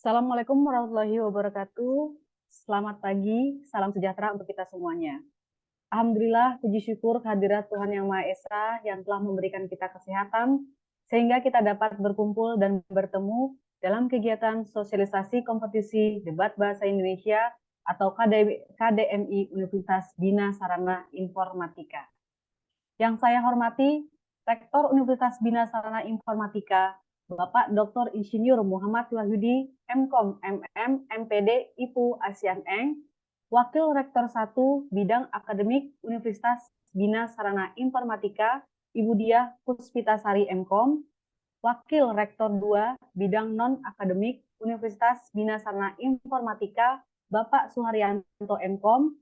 Assalamualaikum warahmatullahi wabarakatuh. Selamat pagi, salam sejahtera untuk kita semuanya. Alhamdulillah, puji syukur kehadirat Tuhan Yang Maha Esa yang telah memberikan kita kesehatan, sehingga kita dapat berkumpul dan bertemu dalam kegiatan sosialisasi kompetisi debat bahasa Indonesia atau KDMI Universitas Bina Sarana Informatika. Yang saya hormati, Rektor Universitas Bina Sarana Informatika, Bapak Dr. Insinyur Muhammad Wahyudi, MKom, MM, MPD, IPU Asian Eng, Wakil Rektor 1 Bidang Akademik Universitas Bina Sarana Informatika, Ibu Diah Puspitasari MKom, Wakil Rektor 2 Bidang Non-Akademik Universitas Bina Sarana Informatika, Bapak Suharyanto MKom,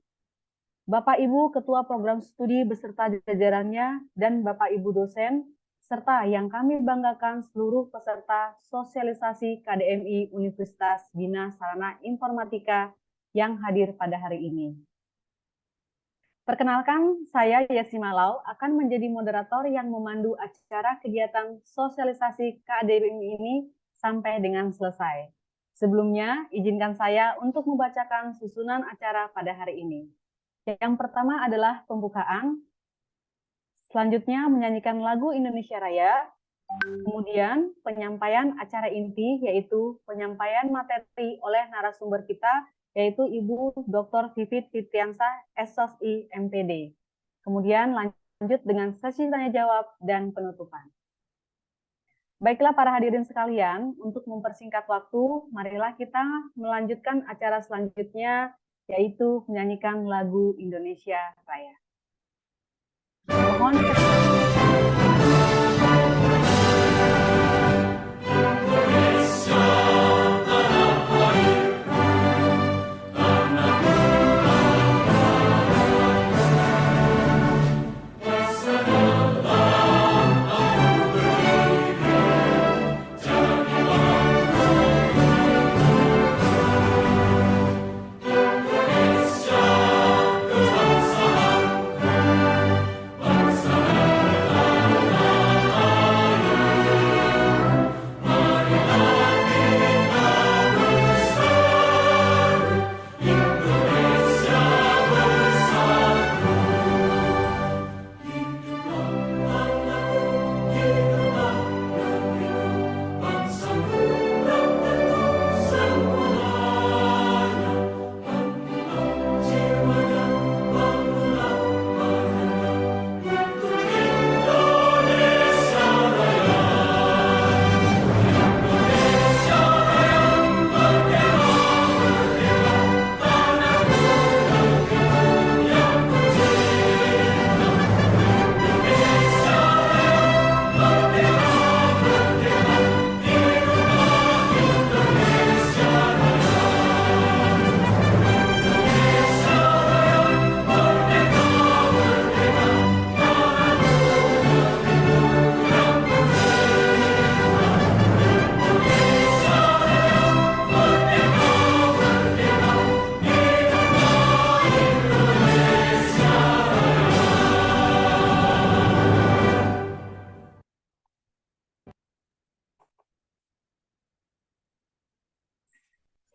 Bapak Ibu Ketua Program Studi beserta jajarannya, dan Bapak Ibu dosen, serta yang kami banggakan seluruh peserta sosialisasi KDMI Universitas Bina Sarana Informatika yang hadir pada hari ini. Perkenalkan, saya Yesi Malau akan menjadi moderator yang memandu acara kegiatan sosialisasi KDMI ini sampai dengan selesai. Sebelumnya, izinkan saya untuk membacakan susunan acara pada hari ini. Yang pertama adalah pembukaan, selanjutnya menyanyikan lagu Indonesia Raya, kemudian penyampaian acara inti, yaitu penyampaian materi oleh narasumber kita, yaitu Ibu Dr. Vivit Fitriansah, SSI MPD. Kemudian lanjut dengan sesi tanya-jawab dan penutupan. Baiklah para hadirin sekalian, untuk mempersingkat waktu, marilah kita melanjutkan acara selanjutnya, yaitu menyanyikan lagu Indonesia Raya. Mohon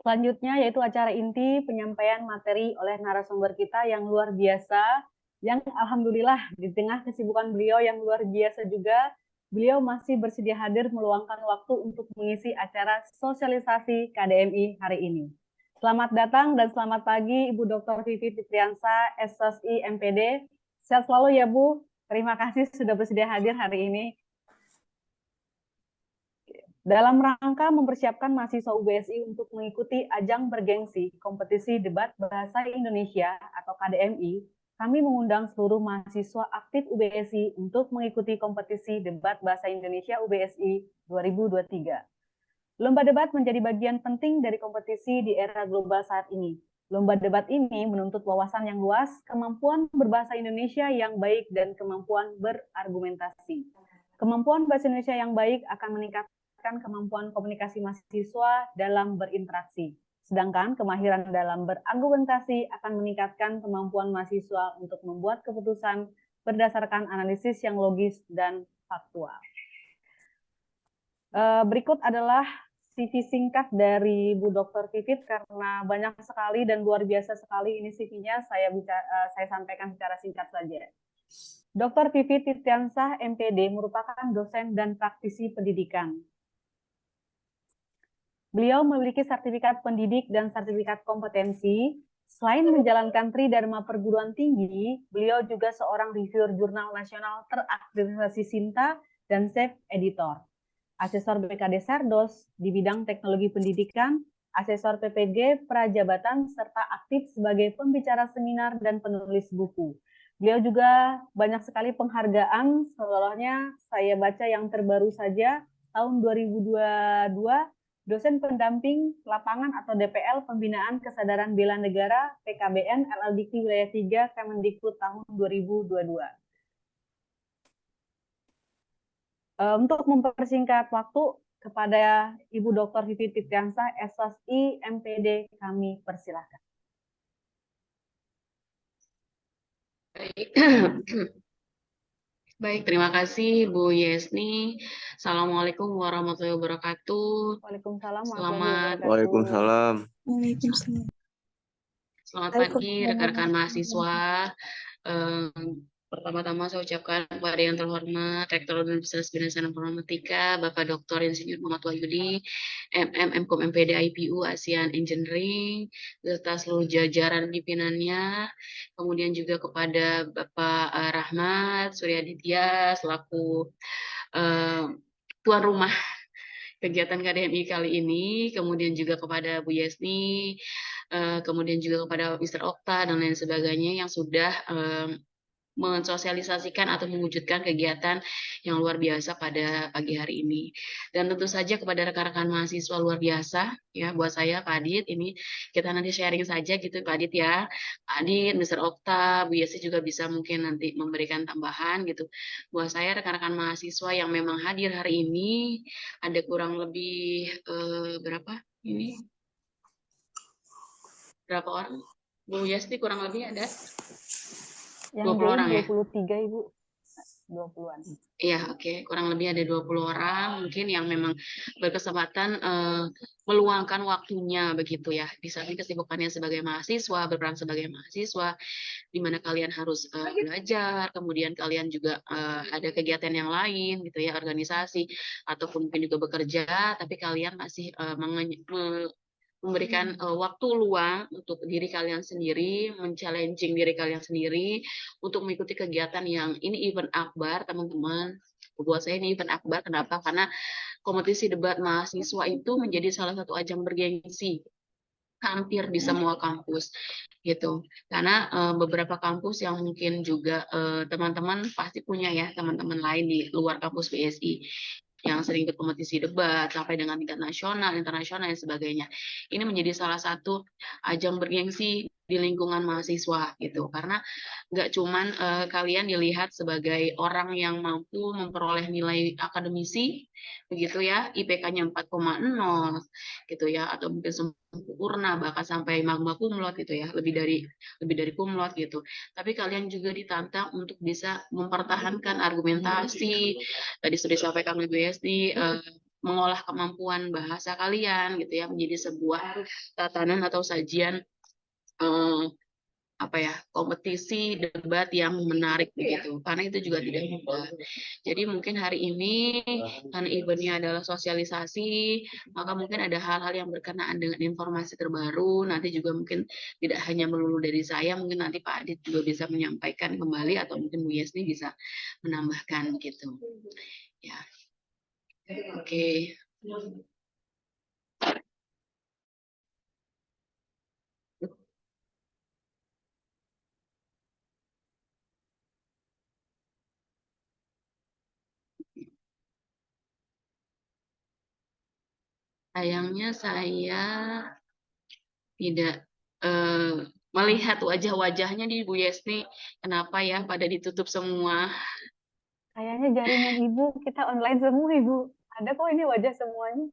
selanjutnya yaitu acara inti penyampaian materi oleh narasumber kita yang luar biasa, yang alhamdulillah di tengah kesibukan beliau yang luar biasa juga, beliau masih bersedia hadir meluangkan waktu untuk mengisi acara sosialisasi KDMI hari ini. Selamat datang dan selamat pagi Ibu Dr. Vivit Fitriansah, SSI MPD. Sehat selalu ya Bu, terima kasih sudah bersedia hadir hari ini. Dalam rangka mempersiapkan mahasiswa UBSI untuk mengikuti ajang bergengsi kompetisi debat bahasa Indonesia atau KDMI, kami mengundang seluruh mahasiswa aktif UBSI untuk mengikuti kompetisi debat bahasa Indonesia UBSI 2023. Lomba debat menjadi bagian penting dari kompetisi di era global saat ini. Lomba debat ini menuntut wawasan yang luas, kemampuan berbahasa Indonesia yang baik, dan kemampuan berargumentasi. Kemampuan bahasa Indonesia yang baik akan meningkatkan kemampuan komunikasi mahasiswa dalam berinteraksi. Sedangkan kemahiran dalam berargumentasi akan meningkatkan kemampuan mahasiswa untuk membuat keputusan berdasarkan analisis yang logis dan faktual. Berikut adalah CV singkat dari Bu Dr. Vivit karena banyak sekali dan luar biasa sekali ini CV-nya. Saya sampaikan secara singkat saja. Dr. Vivit Titiansah, MPD, merupakan dosen dan praktisi pendidikan. Beliau memiliki sertifikat pendidik dan sertifikat kompetensi. Selain menjalankan Tridharma Perguruan Tinggi, beliau juga seorang reviewer jurnal nasional terakreditasi Sinta dan Safe Editor. Asesor BKD Sardos di bidang teknologi pendidikan, asesor PPG Prajabatan, serta aktif sebagai pembicara seminar dan penulis buku. Beliau juga banyak sekali penghargaan, seolah-olahnya saya baca yang terbaru saja, tahun 2022, dosen pendamping lapangan atau DPL Pembinaan Kesadaran Bela Negara PKBN LLDK Wilayah 3 Kemendikbud tahun 2022. Untuk mempersingkat waktu, kepada Ibu Dr. Vivit Titiansah, SSI MPD, kami persilahkan. Baik. Baik, terima kasih Bu Yesni. Assalamualaikum warahmatullahi wabarakatuh. Waalaikumsalam Selamat Waalaikumsalam. Selamat pagi rekan-rekan mahasiswa. Pertama-tama saya ucapkan kepada yang terhormat Rektor Universitas Bina Informatika, Bapak Dr. Insinyur Muhammad Wahyudi, MM Mkom MPD IPU ASEAN Engineering, beserta seluruh jajaran pimpinannya, kemudian juga kepada Bapak Rahmat Suryaditya selaku tuan rumah kegiatan KDMI kali ini, kemudian juga kepada Bu Yesni, kemudian juga kepada Mr. Okta dan lain sebagainya yang sudah mensosialisasikan atau mewujudkan kegiatan yang luar biasa pada pagi hari ini. Dan tentu saja kepada rekan-rekan mahasiswa luar biasa, ya buat saya Pak Adit, ini kita nanti sharing saja gitu Pak Adit ya. Pak Adit, Mr. Okta, Bu Yesi juga bisa mungkin nanti memberikan tambahan gitu. Buat saya rekan-rekan mahasiswa yang memang hadir hari ini, ada kurang lebih berapa ini? Berapa orang? Bu Yesi kurang lebih ada? Yang 20 orang ya? 23 Ibu, 20-an. Iya, oke. Kurang lebih ada 20 orang mungkin yang memang berkesempatan meluangkan waktunya begitu ya. Di samping kesibukannya sebagai mahasiswa, berperan sebagai mahasiswa, di mana kalian harus belajar, kemudian kalian juga ada kegiatan yang lain gitu ya, organisasi, ataupun mungkin juga bekerja, tapi kalian masih memberikan waktu luang untuk diri kalian sendiri, men-challenging diri kalian sendiri untuk mengikuti kegiatan yang ini event akbar, teman-teman. Buat saya ini event akbar, kenapa? Karena kompetisi debat mahasiswa itu menjadi salah satu ajang bergengsi hampir di semua kampus gitu. Karena beberapa kampus yang mungkin juga teman-teman pasti punya ya teman-teman lain di luar kampus BSI yang sering ikut kompetisi debat sampai dengan tingkat nasional, internasional dan sebagainya. Ini menjadi salah satu ajang bergengsi di lingkungan mahasiswa gitu. Karena nggak cuman kalian dilihat sebagai orang yang mampu memperoleh nilai akademisi begitu ya, IPK-nya 4,0 gitu ya, atau mungkin sempurna bahkan sampai magna cum laude gitu ya, lebih dari cum laude gitu. Tapi kalian juga ditantang untuk bisa mempertahankan argumentasi, tadi sudah disampaikan oleh BSD, mengolah kemampuan bahasa kalian gitu ya menjadi sebuah tatanan atau sajian kompetisi debat yang menarik begitu, karena itu juga tidak mudah. Jadi mungkin hari ini karena eventnya adalah sosialisasi, maka mungkin ada hal-hal yang berkenaan dengan informasi terbaru. Nanti juga mungkin tidak hanya melulu dari saya, mungkin nanti Pak Adit juga bisa menyampaikan kembali atau mungkin Bu Yesni bisa menambahkan gitu. Ya, oke. Sayangnya saya tidak melihat wajah-wajahnya di Bu Yesni. Kenapa ya pada ditutup semua? Kayaknya jaringan Ibu, kita online semua Ibu. Ada kok ini wajah semuanya.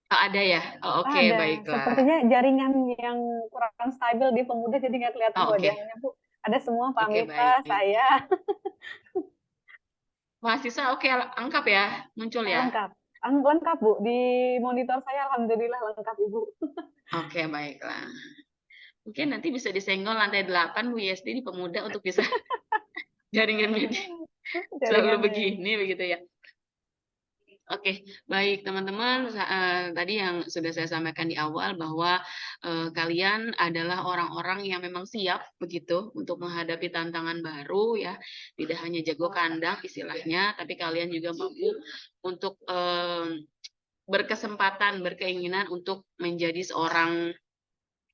Oh, ada ya? Oh, oke, Ada. baiklah. Sepertinya jaringan yang kurang stabil di Pemuda jadi nggak kelihatan Oh, oke. wajahnya Bu. Ada semua Pak Oke, Mita, baik. saya. Mahasiswa oke, lengkap ya, muncul ya? Lengkap. Lengkap, Bu. Di monitor saya alhamdulillah lengkap, Ibu. Oke, baiklah. Mungkin nanti bisa disenggol lantai 8 Bu Yesti di Pemuda untuk bisa jaringan media selalu Jaringannya. begini begitu ya. Oke, baik teman-teman, tadi yang sudah saya sampaikan di awal bahwa kalian adalah orang-orang yang memang siap begitu untuk menghadapi tantangan baru ya, tidak hanya jago kandang istilahnya, tapi kalian juga mampu untuk berkesempatan, berkeinginan untuk menjadi seorang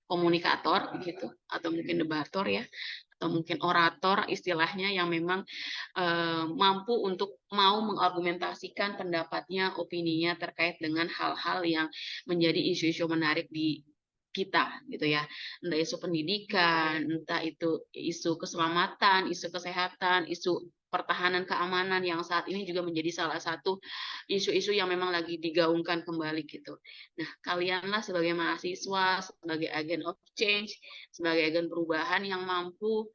komunikator begitu, atau mungkin debator ya, atau mungkin orator istilahnya yang memang mampu untuk mau mengargumentasikan pendapatnya, opininya terkait dengan hal-hal yang menjadi isu-isu menarik di kita gitu ya. Entah isu pendidikan, entah itu isu keselamatan, isu kesehatan, isu pertahanan keamanan yang saat ini juga menjadi salah satu isu-isu yang memang lagi digaungkan kembali gitu. Nah, kalianlah sebagai mahasiswa, sebagai agen of change, sebagai agen perubahan yang mampu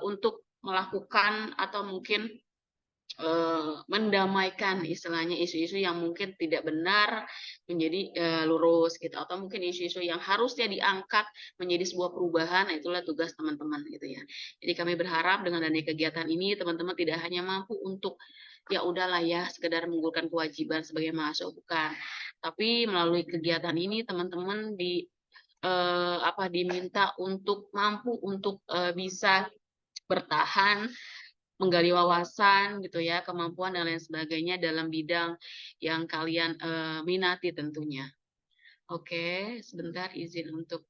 untuk melakukan atau mungkin mendamaikan istilahnya isu-isu yang mungkin tidak benar menjadi lurus gitu, atau mungkin isu-isu yang harusnya diangkat menjadi sebuah perubahan. Nah, itulah tugas teman-teman gitu ya. Jadi kami berharap dengan adanya kegiatan ini teman-teman tidak hanya mampu untuk ya udahlah ya sekedar menggugurkan kewajiban sebagai mahasiswa, bukan, tapi melalui kegiatan ini teman-teman diminta untuk mampu untuk bisa bertahan, menggali wawasan gitu ya, kemampuan dan lain sebagainya dalam bidang yang kalian minati tentunya. Oke, sebentar izin untuk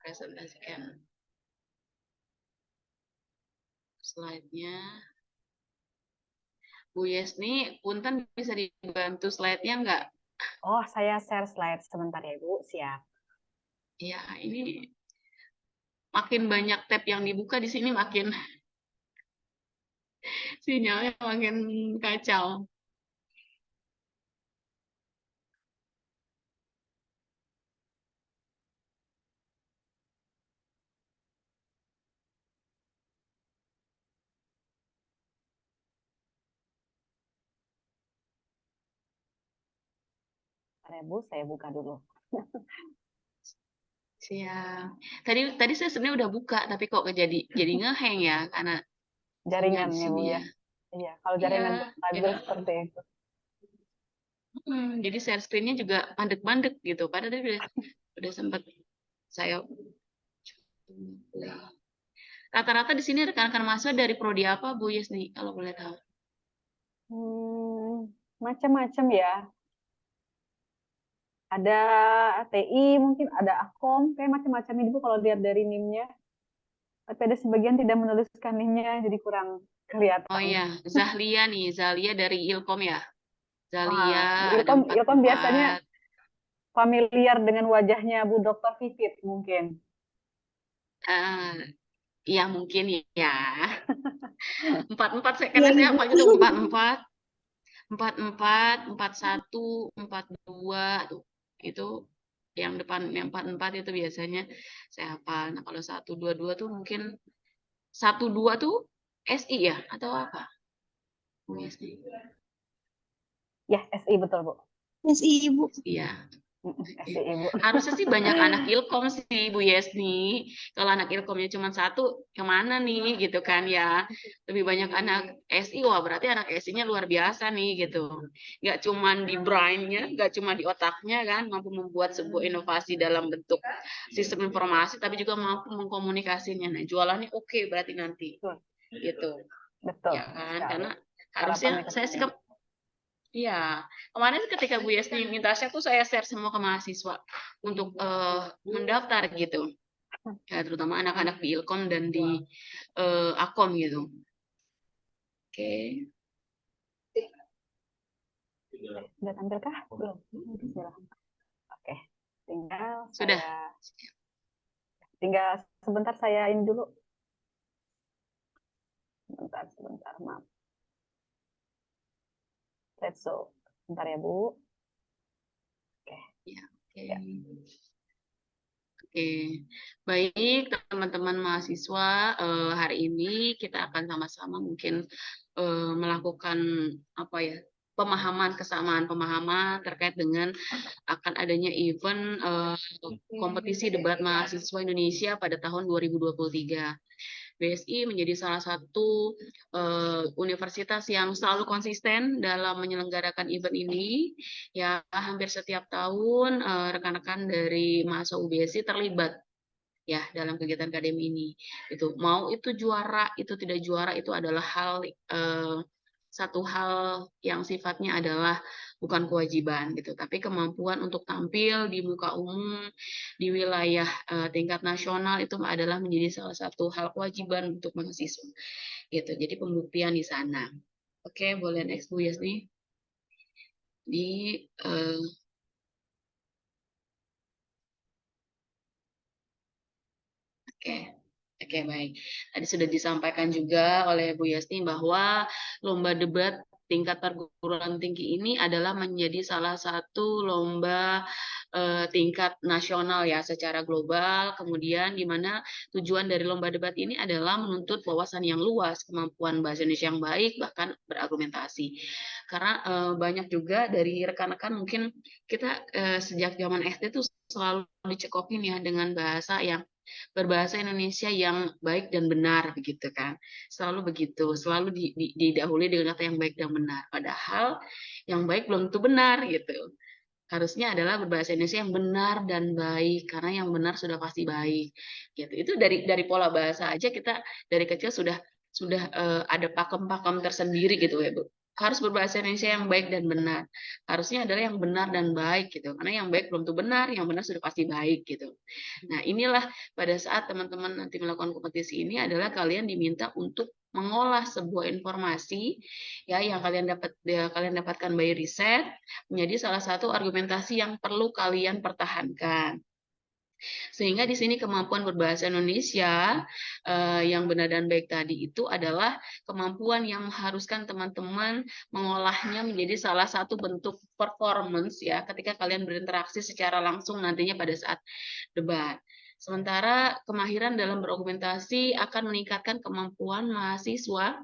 presentasikan slide-nya. Bu Yesni, punten bisa dibantu slide-nya nggak? Oh, saya share slide sebentar ya, Bu. Siap. Ya, ini makin banyak tab yang dibuka di sini makin sinyalnya makin kacau. Bentar ya, Bu, saya buka dulu. Siap. Tadi saya sebenarnya udah buka, tapi kok jadi ngeheng ya karena sinyal di Jaringannya, Bu sini ya. ya. Iya, kalau Iya, jaringan ya. stabil seperti itu. Jadi share screen-nya juga mandek-mandek gitu. Padahal tadi udah sempat saya rata-rata di sini rekan-rekan mahasiswa dari prodi apa Bu Yesni kalau boleh tahu? Macam-macam ya. Ada TI, mungkin ada Akom, kayak macam-macam ini Bu kalau lihat dari NIM-nya. Tapi ada sebagian tidak menuliskan NIM-nya, jadi kurang Oh kelihatan. iya, Zahlia nih, Zahlia dari Ilkom ya. Wah, Zahlia ada Ilkom, empat Ilkom biasanya empat. familiar dengan wajahnya Bu Dr. Vivit mungkin. Ya mungkin ya. 44 Iya, karena saya Ibu. apa gitu 44, 44, 41, 42 tuh. Itu yang depan yang 44 itu biasanya saya hafal. Nah, kalau 122 tuh mungkin 12 tuh SI ya atau apa? SI. Ya, SI betul Bu. Yes, Ibu. Iya. SI Bu. Harusnya sih banyak anak Ilkom sih Bu Yesni. Kalau anak Ilkomnya cuma satu, kemana nih gitu kan ya. Lebih banyak anak SI, wah berarti anak SI-nya luar biasa nih gitu. Nggak cuma di brain-nya, nggak cuma di otaknya kan, mampu membuat sebuah inovasi dalam bentuk sistem informasi, tapi juga mampu mengkomunikasinya. Nah jualannya oke berarti nanti Betul, gitu. betul Ya kan, sekali. karena harusnya Harapannya ke saya sih sana. iya, kemarin ketika Bu Yesni minta share tuh saya share semua ke mahasiswa untuk mendaftar gitu, ya terutama anak-anak di Ilkom dan di Akom gitu. Oke, Sudah tampilkah? Belum. Silahkan. Oke, tinggal sudah. tinggal sebentar saya ini dulu. Sebentar, maaf. Let's go. Sebentar ya Bu. Oke. Ya, oke. Ya. Oke, baik teman-teman mahasiswa, hari ini kita akan sama-sama mungkin melakukan apa ya kesamaan pemahaman terkait dengan akan adanya event kompetisi debat mahasiswa Indonesia pada tahun 2023. BSI menjadi salah satu universitas yang selalu konsisten dalam menyelenggarakan event ini. Ya, hampir setiap tahun rekan-rekan dari mahasiswa UBSI terlibat ya dalam kegiatan akademi ini. Itu mau itu juara, itu tidak juara, itu adalah satu hal yang sifatnya adalah bukan kewajiban gitu, tapi kemampuan untuk tampil di muka umum di wilayah tingkat nasional itu adalah menjadi salah satu hal kewajiban untuk mahasiswa gitu. Jadi pembuktian di sana. Oke, boleh next Bu Yasni. Di Oke, baik. Tadi sudah disampaikan juga oleh Bu Yasni bahwa lomba debat tingkat perguruan tinggi ini adalah menjadi salah satu lomba tingkat nasional ya secara global. Kemudian di mana tujuan dari lomba debat ini adalah menuntut wawasan yang luas, kemampuan bahasa Indonesia yang baik, bahkan berargumentasi. Karena banyak juga dari rekan-rekan mungkin kita sejak zaman SD tuh selalu dicekokin ya dengan bahasa yang berbahasa Indonesia yang baik dan benar begitu kan, selalu begitu, selalu didahului dengan kata yang baik dan benar, padahal yang baik belum tentu benar gitu. Harusnya adalah berbahasa Indonesia yang benar dan baik, karena yang benar sudah pasti baik gitu. Itu dari pola bahasa aja kita dari kecil sudah ada pakem-pakem tersendiri gitu ya Bu. Harus berbahasa Indonesia yang baik dan benar. Harusnya adalah yang benar dan baik gitu. Karena yang baik belum tentu benar, yang benar sudah pasti baik gitu. Nah, inilah pada saat teman-teman nanti melakukan kompetisi ini adalah kalian diminta untuk mengolah sebuah informasi ya yang kalian dapatkan by riset menjadi salah satu argumentasi yang perlu kalian pertahankan. Sehingga di sini kemampuan berbahasa Indonesia yang benar dan baik tadi itu adalah kemampuan yang mengharuskan teman-teman mengolahnya menjadi salah satu bentuk performance ya ketika kalian berinteraksi secara langsung nantinya pada saat debat. Sementara kemahiran dalam berargumentasi akan meningkatkan kemampuan mahasiswa.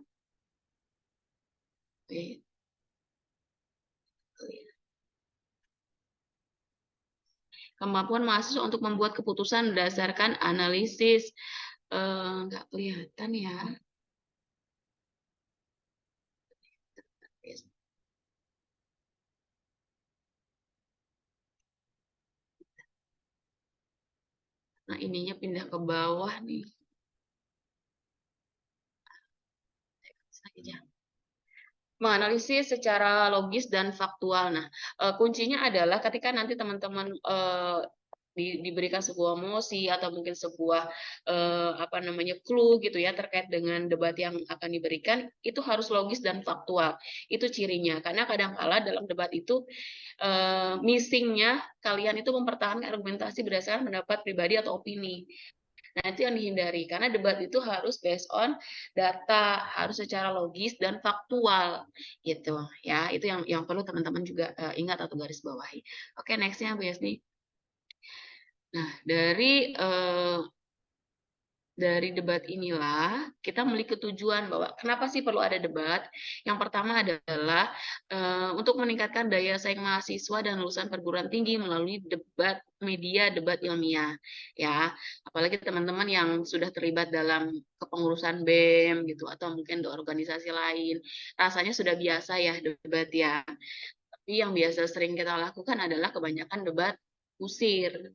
Kemampuan mahasiswa untuk membuat keputusan berdasarkan analisis. Nggak kelihatan ya. Nah, ininya pindah ke bawah nih. Menganalisis secara logis dan faktual. Nah, kuncinya adalah ketika nanti teman-teman diberikan sebuah mosi atau mungkin sebuah apa namanya clue gitu ya terkait dengan debat yang akan diberikan, itu harus logis dan faktual. Itu cirinya. Karena kadang-kala dalam debat itu missingnya kalian itu mempertahankan argumentasi berdasarkan pendapat pribadi atau opini. Nah, itu yang dihindari karena debat itu harus based on data, harus secara logis dan faktual gitu ya. Itu yang perlu teman-teman juga ingat atau garis bawahi. Oke, next-nya Bu Yasni. Nah, dari debat inilah kita memiliki tujuan bahwa kenapa sih perlu ada debat. Yang pertama adalah untuk meningkatkan daya saing mahasiswa dan lulusan perguruan tinggi melalui debat media, debat ilmiah ya. Apalagi teman-teman yang sudah terlibat dalam kepengurusan BEM gitu atau mungkin di organisasi lain, rasanya sudah biasa ya debat ya. Tapi yang biasa sering kita lakukan adalah kebanyakan debat kusir.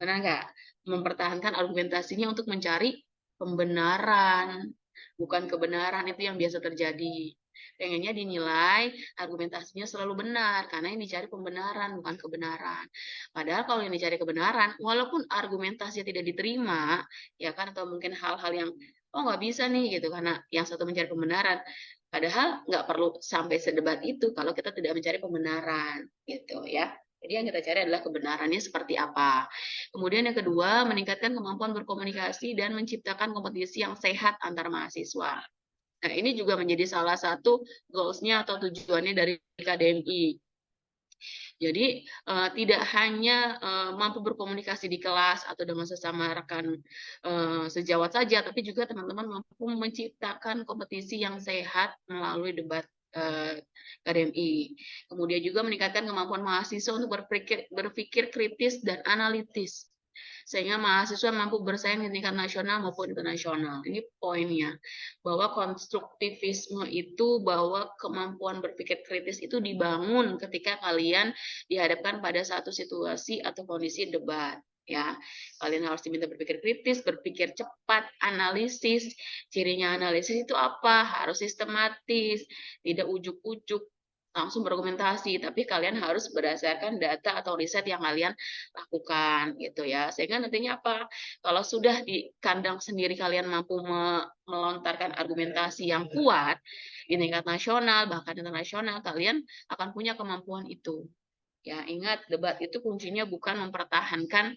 Benar nggak? Mempertahankan argumentasinya untuk mencari pembenaran, bukan kebenaran. Itu yang biasa terjadi. Pengennya dinilai argumentasinya selalu benar, karena yang dicari pembenaran, bukan kebenaran. Padahal kalau yang dicari kebenaran, walaupun argumentasinya tidak diterima, ya kan, atau mungkin hal-hal yang, oh nggak bisa nih, gitu, karena yang satu mencari pembenaran. Padahal nggak perlu sampai sedebat itu kalau kita tidak mencari pembenaran, gitu ya. Jadi yang kita cari adalah kebenarannya seperti apa. Kemudian yang kedua, meningkatkan kemampuan berkomunikasi dan menciptakan kompetisi yang sehat antar mahasiswa. Nah, ini juga menjadi salah satu goals-nya atau tujuannya dari KDMI. Jadi tidak hanya mampu berkomunikasi di kelas atau dengan sesama rekan sejawat saja, tapi juga teman-teman mampu menciptakan kompetisi yang sehat melalui debat KDMI. Kemudian juga meningkatkan kemampuan mahasiswa untuk berpikir kritis dan analitis, sehingga mahasiswa mampu bersaing di tingkat nasional maupun internasional. Ini poinnya, bahwa konstruktivisme itu, bahwa kemampuan berpikir kritis itu dibangun ketika kalian dihadapkan pada satu situasi atau kondisi debat. Ya, kalian harus diminta berpikir kritis, berpikir cepat, analisis. Cirinya analisis itu apa? Harus sistematis, tidak ujuk-ujuk langsung berargumentasi, tapi kalian harus berdasarkan data atau riset yang kalian lakukan gitu ya. Sehingga nantinya apa? Kalau sudah di kandang sendiri kalian mampu melontarkan argumentasi yang kuat di tingkat nasional bahkan internasional, kalian akan punya kemampuan itu. Ya, ingat, debat itu kuncinya bukan mempertahankan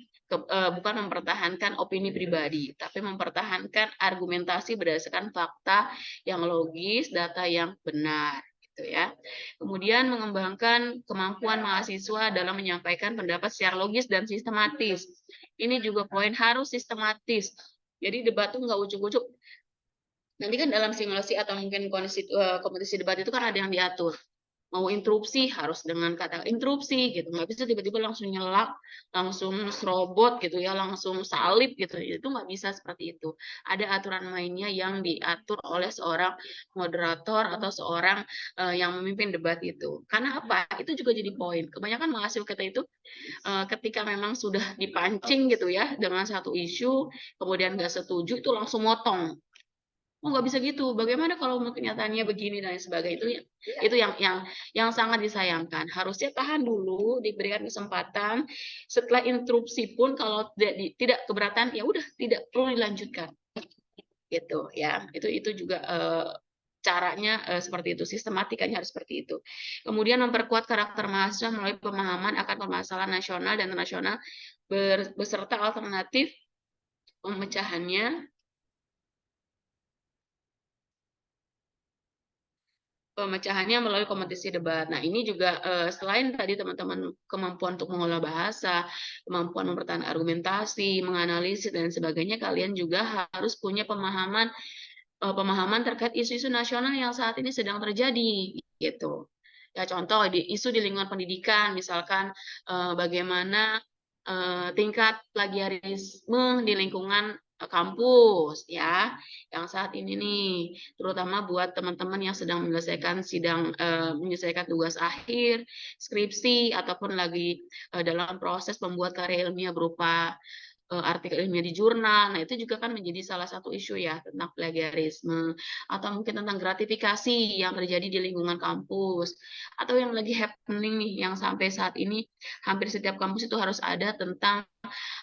opini pribadi, tapi mempertahankan argumentasi berdasarkan fakta yang logis, data yang benar, gitu ya. Kemudian mengembangkan kemampuan mahasiswa dalam menyampaikan pendapat secara logis dan sistematis. Ini juga poin, harus sistematis. Jadi debat tuh nggak ujuk-ujuk. Nanti kan dalam simulasi atau mungkin kompetisi debat itu kan ada yang diatur. Mau interupsi harus dengan kata interupsi gitu, nggak bisa tiba-tiba langsung nyelak, langsung serobot gitu ya, langsung salib gitu, itu nggak bisa seperti itu. Ada aturan mainnya yang diatur oleh seorang moderator atau seorang yang memimpin debat itu. Karena apa? Itu juga jadi poin. Kebanyakan mahasiswa kita itu ketika memang sudah dipancing gitu ya dengan satu isu, kemudian nggak setuju itu langsung motong. Oh, nggak bisa gitu. Bagaimana kalau kenyataannya begini dan sebagainya, itu yang sangat disayangkan. Harusnya tahan dulu, diberikan kesempatan. Setelah interupsi pun kalau tidak keberatan, ya udah tidak perlu dilanjutkan. Gitu ya. Itu juga caranya seperti itu, sistematikanya harus seperti itu. Kemudian memperkuat karakter mahasiswa melalui pemahaman akan permasalahan nasional dan internasional beserta alternatif pemecahannya melalui kompetisi debat. Nah, ini juga selain tadi teman-teman kemampuan untuk mengolah bahasa, kemampuan mempertahankan argumentasi, menganalisis dan sebagainya, kalian juga harus punya pemahaman terkait isu-isu nasional yang saat ini sedang terjadi gitu. Ya, contoh isu di lingkungan pendidikan, misalkan bagaimana tingkat plagiarisme di lingkungan kampus ya, yang saat ini nih, terutama buat teman-teman yang sedang menyelesaikan tugas akhir, skripsi ataupun lagi dalam proses membuat karya ilmiah berupa artikel ilmiah di jurnal. Nah, itu juga kan menjadi salah satu isu ya tentang plagiarisme, atau mungkin tentang gratifikasi yang terjadi di lingkungan kampus, atau yang lagi happening nih yang sampai saat ini hampir setiap kampus itu harus ada tentang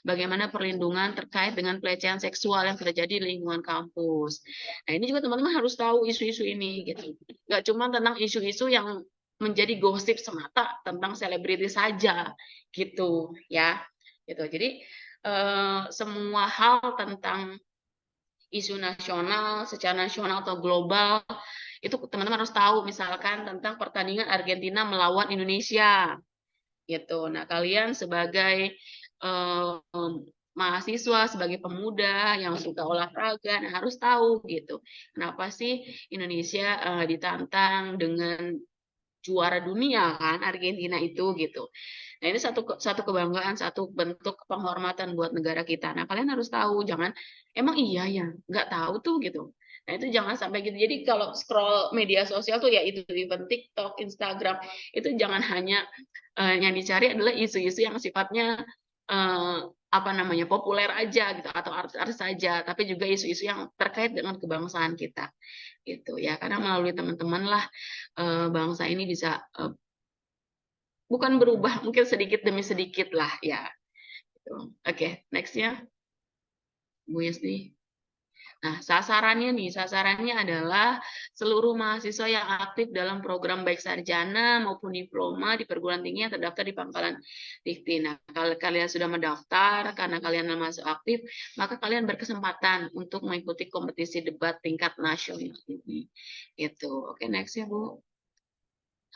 bagaimana perlindungan terkait dengan pelecehan seksual yang terjadi di lingkungan kampus. Nah, ini juga teman-teman harus tahu isu-isu ini gitu. Nggak cuma tentang isu-isu yang menjadi gosip semata tentang selebriti saja gitu ya. Gitu. Jadi semua hal tentang isu nasional, secara nasional atau global, itu teman-teman harus tahu, misalkan tentang pertandingan Argentina melawan Indonesia, gitu. Nah, kalian sebagai mahasiswa, sebagai pemuda yang suka olahraga, nah harus tahu gitu. Kenapa sih Indonesia ditantang dengan juara dunia kan Argentina itu gitu. Nah, ini satu kebanggaan, satu bentuk penghormatan buat negara kita. Nah, kalian harus tahu, jangan emang iya ya, nggak tahu tuh gitu. Nah, itu jangan sampai gitu. Jadi kalau scroll media sosial tuh ya itu even TikTok, Instagram, itu jangan hanya yang dicari adalah isu-isu yang sifatnya apa namanya populer aja gitu atau artis-artis saja, tapi juga isu-isu yang terkait dengan kebangsaan kita gitu ya. Karena melalui teman-teman lah bangsa ini bisa bukan berubah, mungkin sedikit demi sedikit lah ya. Gitu. Oke, next-nya Bu Yesni. Nah, sasarannya adalah seluruh mahasiswa yang aktif dalam program baik sarjana maupun diploma di perguruan tinggi yang terdaftar di Pangkalan Dikti. Nah, kalau kalian sudah mendaftar karena kalian masuk aktif, maka kalian berkesempatan untuk mengikuti kompetisi debat tingkat nasional ini. Gitu. Oke, next ya, Bu.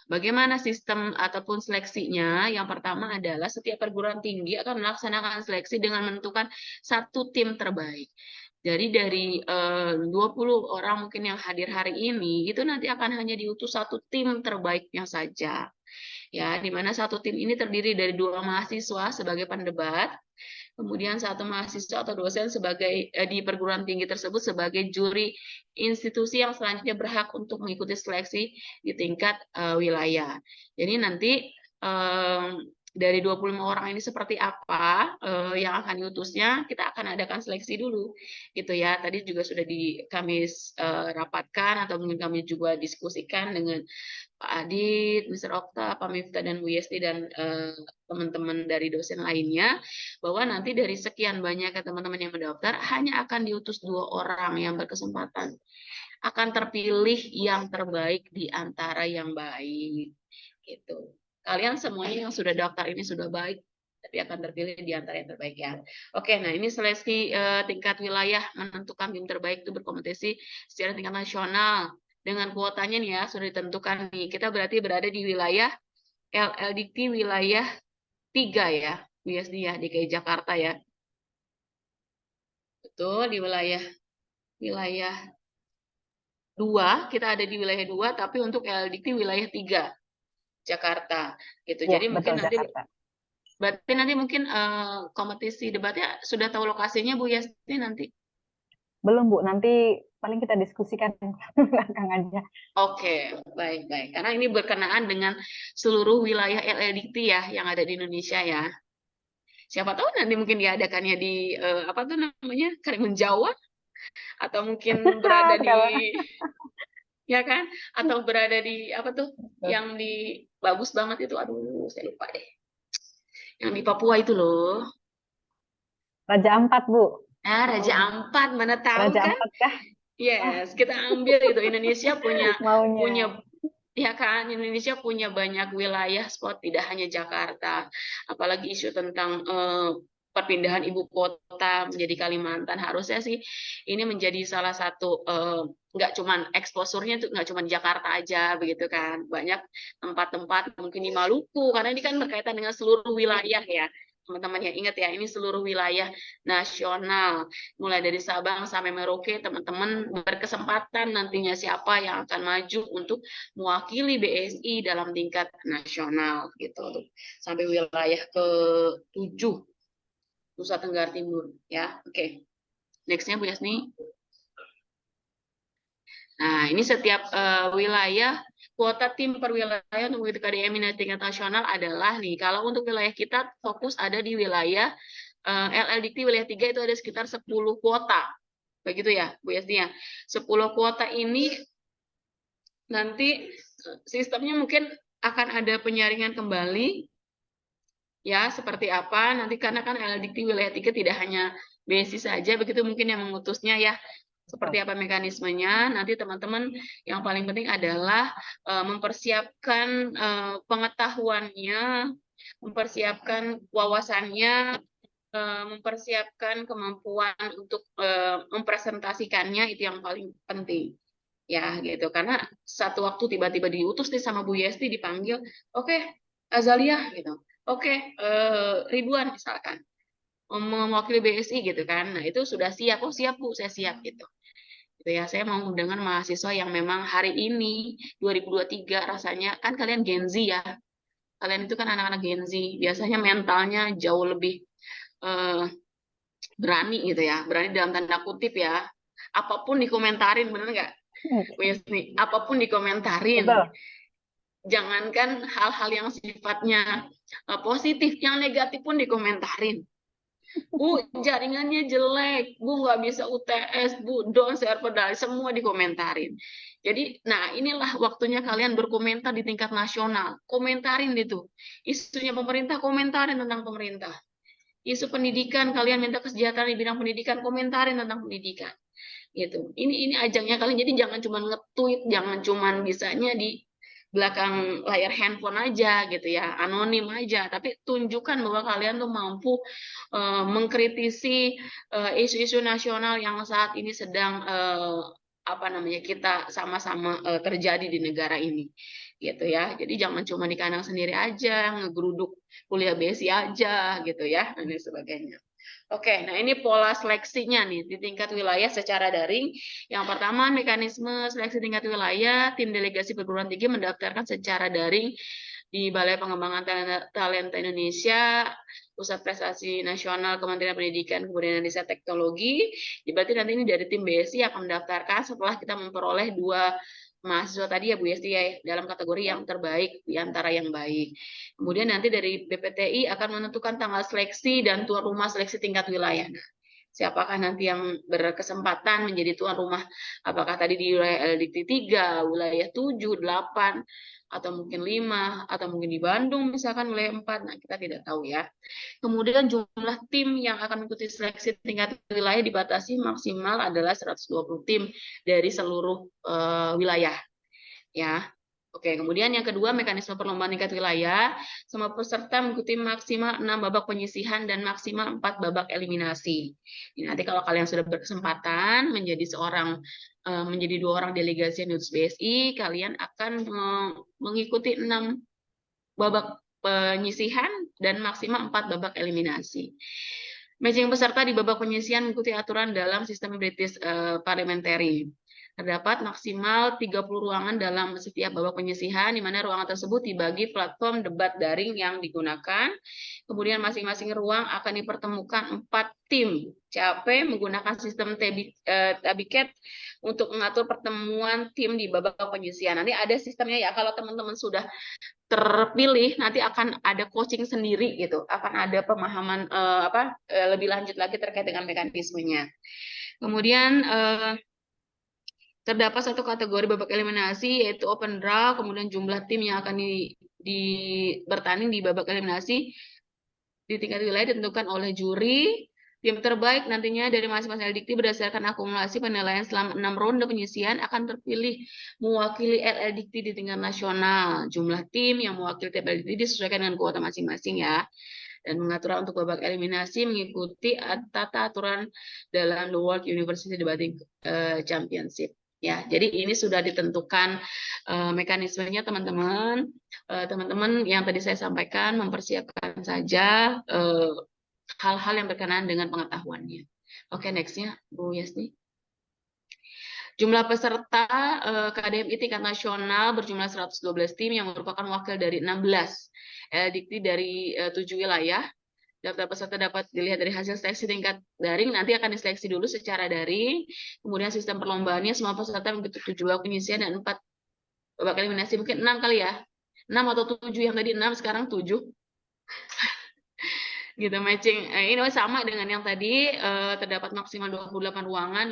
Bagaimana sistem ataupun seleksinya? Yang pertama adalah setiap perguruan tinggi akan melaksanakan seleksi dengan menentukan satu tim terbaik. Jadi dari 20 orang mungkin yang hadir hari ini, itu nanti akan hanya diutus satu tim terbaiknya saja. Ya, di mana satu tim ini terdiri dari 2 mahasiswa sebagai pendebat, kemudian satu mahasiswa atau dosen sebagai di perguruan tinggi tersebut sebagai juri institusi yang selanjutnya berhak untuk mengikuti seleksi di tingkat wilayah. Jadi nanti dari 25 orang ini seperti apa yang akan diutusnya, kita akan adakan seleksi dulu gitu ya. Tadi juga sudah kami rapatkan atau mungkin kami juga diskusikan dengan Pak Adit, Mr. Okta, Pak Miftah, dan Bu Yesti, dan teman-teman dari dosen lainnya, bahwa nanti dari sekian banyak teman-teman yang mendaftar, hanya akan diutus 2 orang yang berkesempatan. Akan terpilih yang terbaik di antara yang baik. Gitu. Kalian semuanya yang sudah daftar ini sudah baik, tapi akan terpilih di antara yang terbaik ya. Oke, nah ini seleksi tingkat wilayah menentukan tim terbaik itu berkompetisi secara tingkat nasional. Dengan kuotanya nih ya, sudah ditentukan nih. Kita berarti berada di wilayah LLDT wilayah 3 ya, BSD ya, DKI Jakarta ya. Betul, di wilayah 2, kita ada di wilayah 2, tapi untuk LLDT wilayah 3, Jakarta. Gitu. Ya, Jadi mungkin betul, nanti Jakarta. berarti nanti mungkin kompetisi debatnya sudah tahu lokasinya Bu Yasti nanti. Belum, Bu. Nanti paling kita diskusikan belakang aja. Oke, baik-baik. Karena ini berkenaan dengan seluruh wilayah LLDT ya yang ada di Indonesia ya. Siapa tahu nanti mungkin diadakannya di apa tuh namanya, Karimun Jawa, atau mungkin berada di Sekarang. ya kan, atau berada di apa tuh yang di bagus banget itu, aduh saya lupa deh, yang di Papua itu loh. Raja Ampat, Bu. Raja Ampat, mana tahu Raja kan. Ampat kah? Yes, kita ambil itu. Indonesia punya Maunya. ya kan, Indonesia punya banyak wilayah spot, tidak hanya Jakarta. Apalagi isu tentang perpindahan ibu kota menjadi Kalimantan, harusnya sih ini menjadi salah satu nggak cuman eksposurnya itu nggak cuman Jakarta aja begitu kan, banyak tempat-tempat mungkin di Maluku, karena ini kan berkaitan dengan seluruh wilayah ya teman-teman. Ya ingat ya, ini seluruh wilayah nasional, mulai dari Sabang sampai Merauke. Teman-teman berkesempatan nantinya siapa yang akan maju untuk mewakili BSI dalam tingkat nasional gitu, sampai wilayah ke-7 Nusa Tenggara Timur ya. Oke. Nextnya Bu Yasni. Nah, ini setiap wilayah, kuota tim per wilayah untuk mengikuti KDM ini tingkat nasional adalah nih, kalau untuk wilayah kita fokus ada di wilayah LLDT wilayah 3 itu ada sekitar 10 kuota. Begitu ya, Bu Yasni ya. 10 kuota ini nanti sistemnya mungkin akan ada penyaringan kembali ya, seperti apa nanti, karena kan LLDT wilayah 3 tidak hanya BSI saja begitu mungkin yang mengutusnya ya. Seperti apa mekanismenya, nanti teman-teman yang paling penting adalah mempersiapkan pengetahuannya, mempersiapkan wawasannya, mempersiapkan kemampuan untuk mempresentasikannya, itu yang paling penting ya gitu. Karena satu waktu tiba-tiba diutus nih sama Bu Yesti, dipanggil, oke, Azalia gitu, oke, Ridwan misalkan mewakili BSI gitu kan. Nah, itu sudah siap. Oh, siap Bu, saya siap gitu. Gitu ya, saya mau dengan mahasiswa yang memang hari ini 2023 rasanya kan kalian Gen Z ya. Kalian itu kan anak-anak Gen Z, biasanya mentalnya jauh lebih eh, berani gitu ya. Berani dalam tanda kutip ya. Apapun dikomentarin, bener nggak? Wes nih, apapun dikomentarin. Betul. Jangankan hal-hal yang sifatnya positif, yang negatif pun dikomentarin. Bu, jaringannya jelek, Bu nggak bisa UTS, Bu down server, semua dikomentarin. Jadi, nah inilah waktunya kalian berkomentar di tingkat nasional. Komentarin itu. Isunya pemerintah, komentarin tentang pemerintah. Isu pendidikan, kalian minta kesejahteraan di bidang pendidikan, komentarin tentang pendidikan. Gitu. Ini ajangnya kalian, jadi jangan cuma nge-tweet, jangan cuma bisanya di belakang layar handphone aja gitu ya, anonim aja, tapi tunjukkan bahwa kalian tuh mampu mengkritisi isu-isu nasional yang saat ini sedang apa namanya, kita sama-sama terjadi di negara ini gitu ya. Jadi jangan cuma di kandang sendiri aja, ngegeruduk kuliah BSI aja gitu ya, dan lain sebagainya. Oke, nah ini pola seleksinya nih di tingkat wilayah secara daring. Yang pertama, mekanisme seleksi tingkat wilayah, tim delegasi perguruan tinggi mendaftarkan secara daring di Balai Pengembangan Talenta Indonesia, Pusat Prestasi Nasional Kementerian Pendidikan Kebudayaan dan Riset Teknologi. Berarti nanti ini dari tim BSI akan mendaftarkan setelah kita memperoleh 2 mahasiswa tadi ya Bu Yesti ya, dalam kategori yang terbaik di antara yang baik. Kemudian nanti dari BPTI akan menentukan tanggal seleksi dan tuan rumah seleksi tingkat wilayah. Nah, siapakah nanti yang berkesempatan menjadi tuan rumah? Apakah tadi di wilayah LDT 3, wilayah 7, 8, atau mungkin 5, atau mungkin di Bandung misalkan wilayah 4. Nah, kita tidak tahu ya. Kemudian jumlah tim yang akan mengikuti seleksi tingkat wilayah dibatasi maksimal adalah 120 tim dari seluruh wilayah. Ya. Oke, kemudian yang kedua, mekanisme perlombaan tingkat wilayah. Semua peserta mengikuti maksimal 6 babak penyisihan dan maksimal 4 babak eliminasi. Nanti kalau kalian sudah berkesempatan menjadi 2 orang delegasi yang diutus BSI, kalian akan mengikuti 6 babak penyisihan dan maksimal 4 babak eliminasi. Matching peserta di babak penyisihan mengikuti aturan dalam sistem British parliamentary. Terdapat maksimal 30 ruangan dalam setiap babak penyisihan, di mana ruangan tersebut dibagi platform debat daring yang digunakan. Kemudian masing-masing ruang akan dipertemukan 4 tim CAP menggunakan sistem Tabiket untuk mengatur pertemuan tim di babak penyisihan. Nanti ada sistemnya ya, kalau teman-teman sudah terpilih nanti akan ada coaching sendiri gitu, akan ada pemahaman lebih lanjut lagi terkait dengan mekanismenya. Kemudian terdapat satu kategori babak eliminasi yaitu open draw, kemudian jumlah tim yang akan bertanding di babak eliminasi di tingkat wilayah ditentukan oleh juri. Tim terbaik nantinya dari masing-masing LDikti berdasarkan akumulasi penilaian selama 6 ronde penyisihan akan terpilih mewakili LLDikti di tingkat nasional. Jumlah tim yang mewakili tiap LDikti disesuaikan dengan kuota masing-masing ya. Dan mengatur untuk babak eliminasi mengikuti tata aturan dalam The World University Debating Championship. Ya, jadi ini sudah ditentukan mekanismenya teman-teman. Teman-teman yang tadi saya sampaikan mempersiapkan saja hal-hal yang berkenaan dengan pengetahuannya. Oke, next-nya Bu Yasni. Jumlah peserta KDMI tingkat nasional berjumlah 112 tim yang merupakan wakil dari 16 dikti dari 7 wilayah. Daftar peserta dapat dilihat dari hasil seleksi tingkat daring, nanti akan diseleksi dulu secara daring. Kemudian sistem perlombaannya semua peserta mengikuti 7 babak penyisihan dan 4 babak eliminasi, mungkin 6 kali ya. 6 atau 7, yang tadi 6 sekarang 7. Gitu matching. Ini sama dengan yang tadi, terdapat maksimal 28 ruangan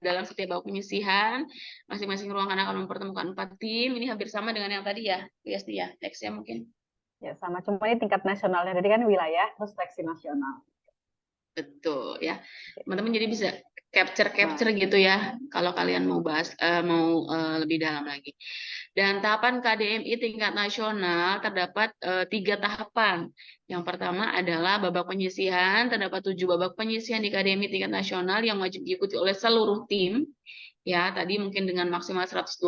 dalam setiap babak penyisihan. Masing-masing ruangan akan mempertemukan 4 tim. Ini hampir sama dengan yang tadi ya, Yasti ya. Next ya mungkin. Ya, sama. Cuma ini tingkat nasionalnya. Jadi kan wilayah, terus seleksi nasional. Betul ya. Teman-teman jadi bisa capture gitu ya kalau kalian mau bahas lebih dalam lagi. Dan tahapan KDMI tingkat nasional terdapat 3 tahapan. Yang pertama adalah babak penyisihan, terdapat 7 babak penyisihan di KDMI tingkat nasional yang wajib diikuti oleh seluruh tim. Ya, tadi mungkin dengan maksimal 112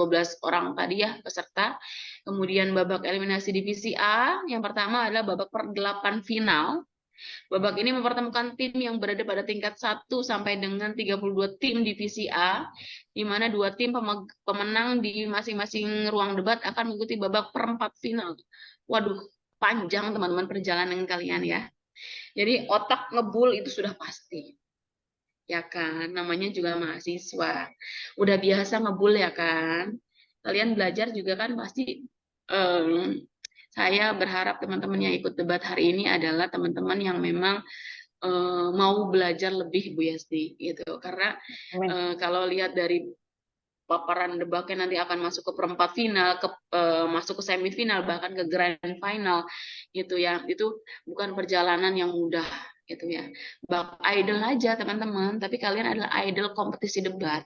orang tadi ya peserta. Kemudian babak eliminasi divisi A, yang pertama adalah babak per-8 final. Babak ini mempertemukan tim yang berada pada tingkat 1 sampai dengan 32 tim divisi A, di mana 2 tim pemenang di masing-masing ruang debat akan mengikuti babak per-4 final. Waduh, panjang teman-teman perjalanan kalian ya. Jadi otak ngebul itu sudah pasti. Ya kan, namanya juga mahasiswa. Udah biasa ngebul ya kan. Kalian belajar juga kan pasti. Saya berharap teman-teman yang ikut debat hari ini adalah teman-teman yang memang mau belajar lebih Bu Yasti gitu. Karena kalau lihat dari paparan debatnya nanti akan masuk ke perempat final, masuk ke semifinal, bahkan ke grand final gitu ya. Itu bukan perjalanan yang mudah gitu ya. Bak idol aja teman-teman, tapi kalian adalah idol kompetisi debat.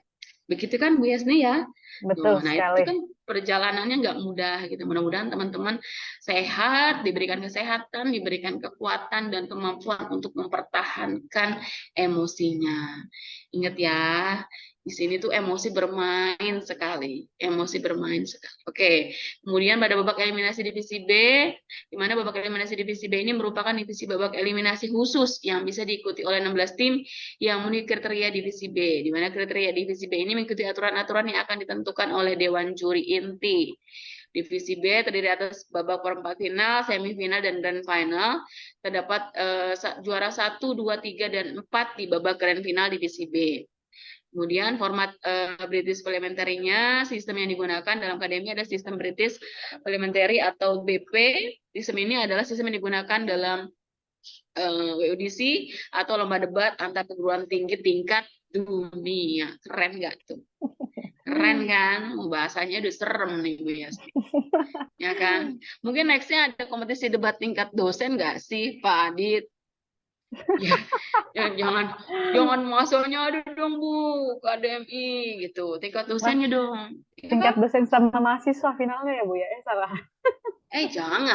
Begitu kan Bu Yasni ya? Betul Nah, sekali. itu kan perjalanannya nggak mudah gitu. Mudah-mudahan teman-teman sehat, diberikan kesehatan, diberikan kekuatan dan kemampuan untuk mempertahankan emosinya. Ingat ya, di sini tuh emosi bermain sekali, emosi bermain sekali. Oke, kemudian pada babak eliminasi divisi B, di mana babak eliminasi divisi B ini merupakan divisi babak eliminasi khusus yang bisa diikuti oleh 16 tim yang memenuhi kriteria divisi B, di mana kriteria divisi B ini mengikuti aturan-aturan yang akan ditentukan oleh Dewan Juri Inti. Divisi B terdiri atas babak perempat final, semifinal, dan grand final. Terdapat juara 1, 2, 3, dan 4 di babak grand final divisi B. Kemudian format British Parliamentary-nya, sistem yang digunakan dalam akademi ada sistem British Parliamentary atau BP. Sistem ini adalah sistem yang digunakan dalam WUDC atau lomba debat antar perguruan tinggi tingkat dunia. Keren nggak tuh? Keren kan? Bahasanya udah serem nih Bu Yasmin. Ya kan? Mungkin nextnya ada kompetisi debat tingkat dosen nggak sih Pak Adit? Ya, jangan masanya ada dong Bu, ke ADMI gitu. Tingkat dosennya dong. Ya Tingkat kan? dosen sama mahasiswa finalnya ya Bu ya? Salah. Jangan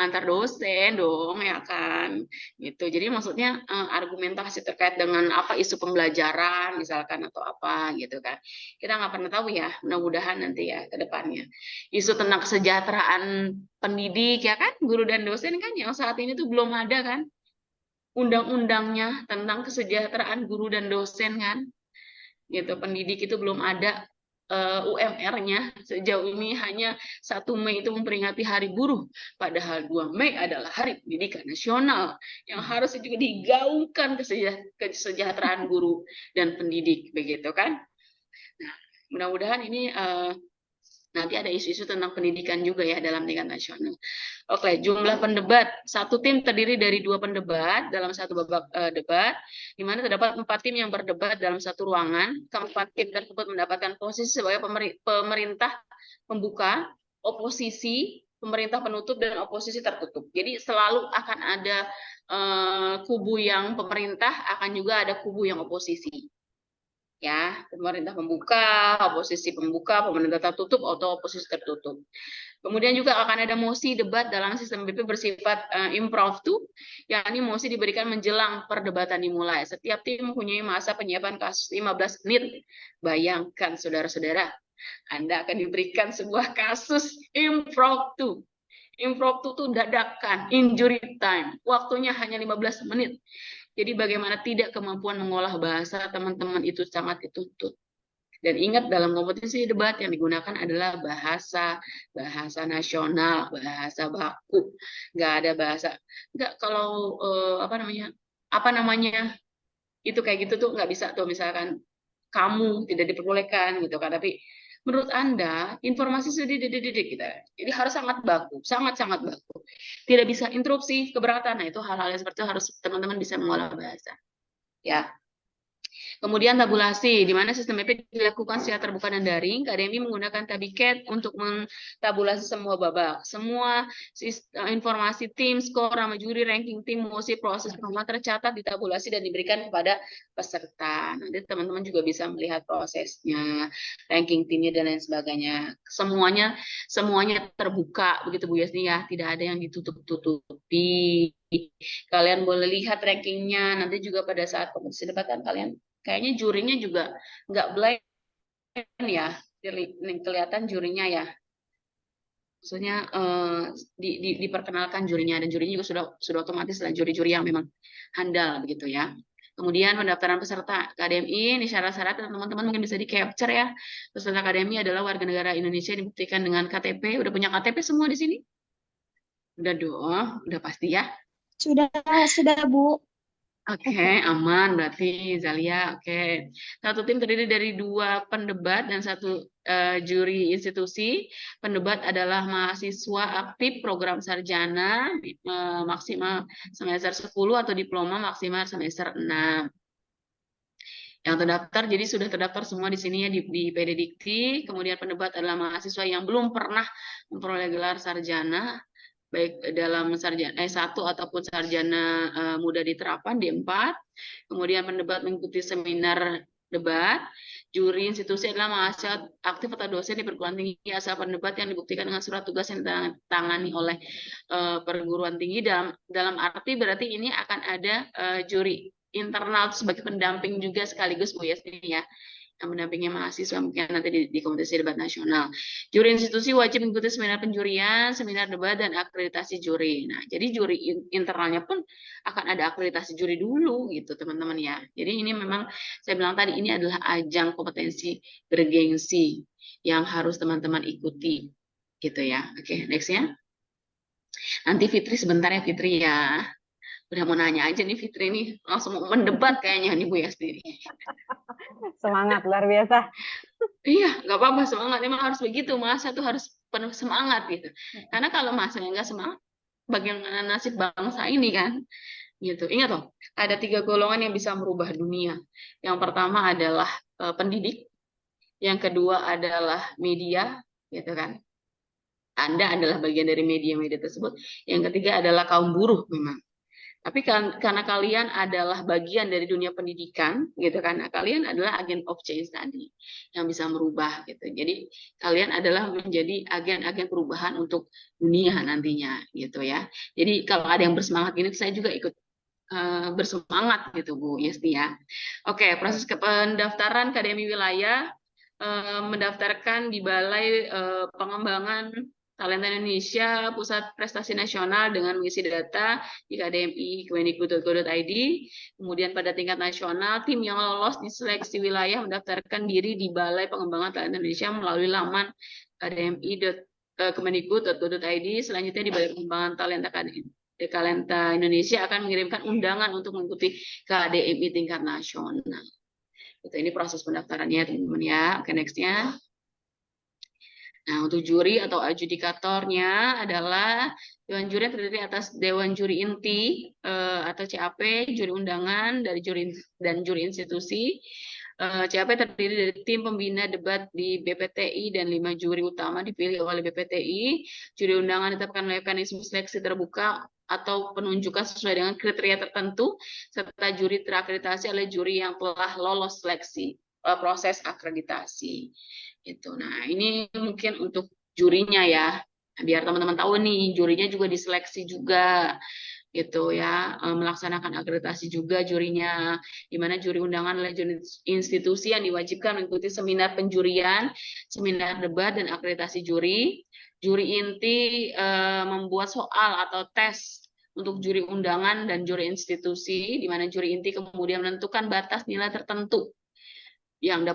antar dosen dong ya kan gitu. Jadi maksudnya argumentasi terkait dengan apa isu pembelajaran misalkan atau apa gitu kan. Kita nggak pernah tahu ya, mudah-mudahan nanti ya ke depannya. Isu tentang kesejahteraan pendidik ya kan, guru dan dosen kan yang saat ini tuh belum ada kan undang-undangnya tentang kesejahteraan guru dan dosen kan. Gitu, pendidik itu belum ada UMR-nya. Sejauh ini hanya 1 Mei itu memperingati Hari Buruh, padahal 2 Mei adalah Hari Pendidikan Nasional yang harusnya juga digaungkan kesejahteraan guru dan pendidik, begitu kan? Nah, mudah-mudahan ini nanti ada isu-isu tentang pendidikan juga ya dalam tingkat nasional. Oke, jumlah pendebat. Satu tim terdiri dari 2 pendebat dalam satu babak debat, di mana terdapat 4 tim yang berdebat dalam satu ruangan. Keempat tim tersebut mendapatkan posisi sebagai pemerintah pembuka, oposisi, pemerintah penutup, dan oposisi tertutup. Jadi selalu akan ada kubu yang pemerintah, akan juga ada kubu yang oposisi. Ya, pemerintah oposisi pembuka, pemerintah tertutup, atau oposisi tertutup. Kemudian juga akan ada mosi debat dalam sistem BP bersifat impromptu, yakni mosi diberikan menjelang perdebatan dimulai. Setiap tim mempunyai masa penyiapan kasus 15 menit. Bayangkan saudara-saudara, Anda akan diberikan sebuah kasus impromptu. Impromptu itu dadakan, injury time. Waktunya hanya 15 menit. Jadi bagaimana tidak kemampuan mengolah bahasa teman-teman itu sangat dituntut. Dan ingat dalam kompetisi debat yang digunakan adalah bahasa nasional, bahasa baku. Nggak ada bahasa, nggak kalau apa namanya itu kayak gitu tuh nggak bisa tuh misalkan kamu tidak diperbolehkan gitu kan. Tapi menurut Anda informasi sudah dididik kita. Jadi harus sangat baku, sangat baku. Tidak bisa interupsi, keberatan. Nah, itu hal-hal yang seperti itu harus teman-teman bisa mengolah bahasa. Ya. Kemudian tabulasi, di mana sistem BP dilakukan secara terbuka dan daring. KDMI menggunakan Tabiket untuk mentabulasi semua babak. Semua informasi tim, skor, nama juri, ranking tim, mosi, proses pengumuman tercatat, ditabulasi, dan diberikan kepada peserta. Nanti teman-teman juga bisa melihat prosesnya, ranking timnya, dan lain sebagainya. Semuanya terbuka, begitu Bu Yasni ya. Tidak ada yang ditutup-tutupi. Kalian boleh lihat rankingnya. Nanti juga pada saat kompetisi debat kan kalian kayaknya jurinya juga nggak blind ya, kelihatan jurinya ya. Maksudnya diperkenalkan jurinya, dan jurinya juga sudah otomatis lah juri-juri yang memang handal begitu ya. Kemudian pendaftaran peserta KDMI, ini syarat-syarat teman-teman mungkin bisa di-capture ya. Peserta KDMI adalah warga negara Indonesia yang dibuktikan dengan KTP. Udah punya KTP semua di sini? Udah dong, udah pasti ya. Sudah Bu. Oke, aman berarti Zalia. Oke, satu tim terdiri dari 2 pendebat dan 1 juri institusi. Pendebat adalah mahasiswa aktif program sarjana maksimal semester 10 atau diploma maksimal semester 6. Yang terdaftar, jadi sudah terdaftar semua di sini ya di PD Dikti. Kemudian pendebat adalah mahasiswa yang belum pernah memperoleh gelar sarjana, baik dalam sarjana S1 ataupun sarjana muda diterapkan D4. Kemudian pendebat mengikuti seminar debat. Juri institusi adalah mahasiswa aktif atau dosen di perguruan tinggi asal pendebat yang dibuktikan dengan surat tugas yang ditangani oleh perguruan tinggi. Dalam arti berarti ini akan ada juri internal sebagai pendamping juga sekaligus Bu Yasmin ya, yang mendampingi mahasiswa mungkin nanti di kompetisi debat nasional. Juri institusi wajib mengikuti seminar penjurian, seminar debat, dan akreditasi juri. Nah, jadi juri internalnya pun akan ada akreditasi juri dulu gitu teman-teman ya. Jadi ini memang saya bilang tadi ini adalah ajang kompetensi bergengsi yang harus teman-teman ikuti gitu ya. Oke, next ya. Nanti Fitri sebentar ya Fitri ya. Udah mau nanya aja nih Fitri nih, langsung mau mendebat kayaknya nih Bu Yasti. Semangat luar biasa. Iya, nggak apa-apa, semangat. Memang harus begitu, masa tuh harus penuh semangat gitu. Karena kalau masanya nggak semangat, bagaimana nasib bangsa ini kan? Gitu. Ingat loh, ada 3 golongan yang bisa merubah dunia. Yang pertama adalah pendidik, yang kedua adalah media, gitu kan? Anda adalah bagian dari media-media tersebut. Yang ketiga adalah kaum buruh memang. Tapi karena kalian adalah bagian dari dunia pendidikan, gitu kan? Kalian adalah agen of change tadi yang bisa merubah, gitu. Jadi kalian adalah menjadi agen-agen perubahan untuk dunia nantinya, gitu ya. Jadi kalau ada yang bersemangat gini, saya juga ikut bersemangat, gitu Bu Yesti ya. Oke, proses pendaftaran KDMI wilayah mendaftarkan di Balai Pengembangan Talenta Indonesia Pusat Prestasi Nasional dengan mengisi data di KDMI kemendikbud.go.id. Kemudian pada tingkat nasional, tim yang lolos di seleksi wilayah mendaftarkan diri di Balai Pengembangan Talenta Indonesia melalui laman kdmi.kemendikbud.go.id. Selanjutnya di Balai Pengembangan Talenta Indonesia akan mengirimkan undangan untuk mengikuti KDMI tingkat nasional. Ini proses pendaftarannya teman-teman ya. Oke, next-nya. Nah, untuk juri atau adjudikatornya adalah Dewan Juri yang terdiri atas Dewan Juri Inti atau CAP, juri undangan dari juri dan juri institusi. CAP terdiri dari tim pembina debat di BPTI dan 5 juri utama dipilih oleh BPTI. Juri undangan ditetapkan oleh mekanisme seleksi terbuka atau penunjukan sesuai dengan kriteria tertentu, serta juri terakreditasi oleh juri yang telah lolos seleksi proses akreditasi. Gitu. Nah, ini mungkin untuk jurinya ya, biar teman-teman tahu nih, jurinya juga diseleksi juga, gitu ya, melaksanakan akreditasi juga jurinya, di mana juri undangan adalah juri institusi yang diwajibkan mengikuti seminar penjurian, seminar debat, dan akreditasi juri. Juri inti membuat soal atau tes untuk juri undangan dan juri institusi, di mana juri inti kemudian menentukan batas nilai tertentu yang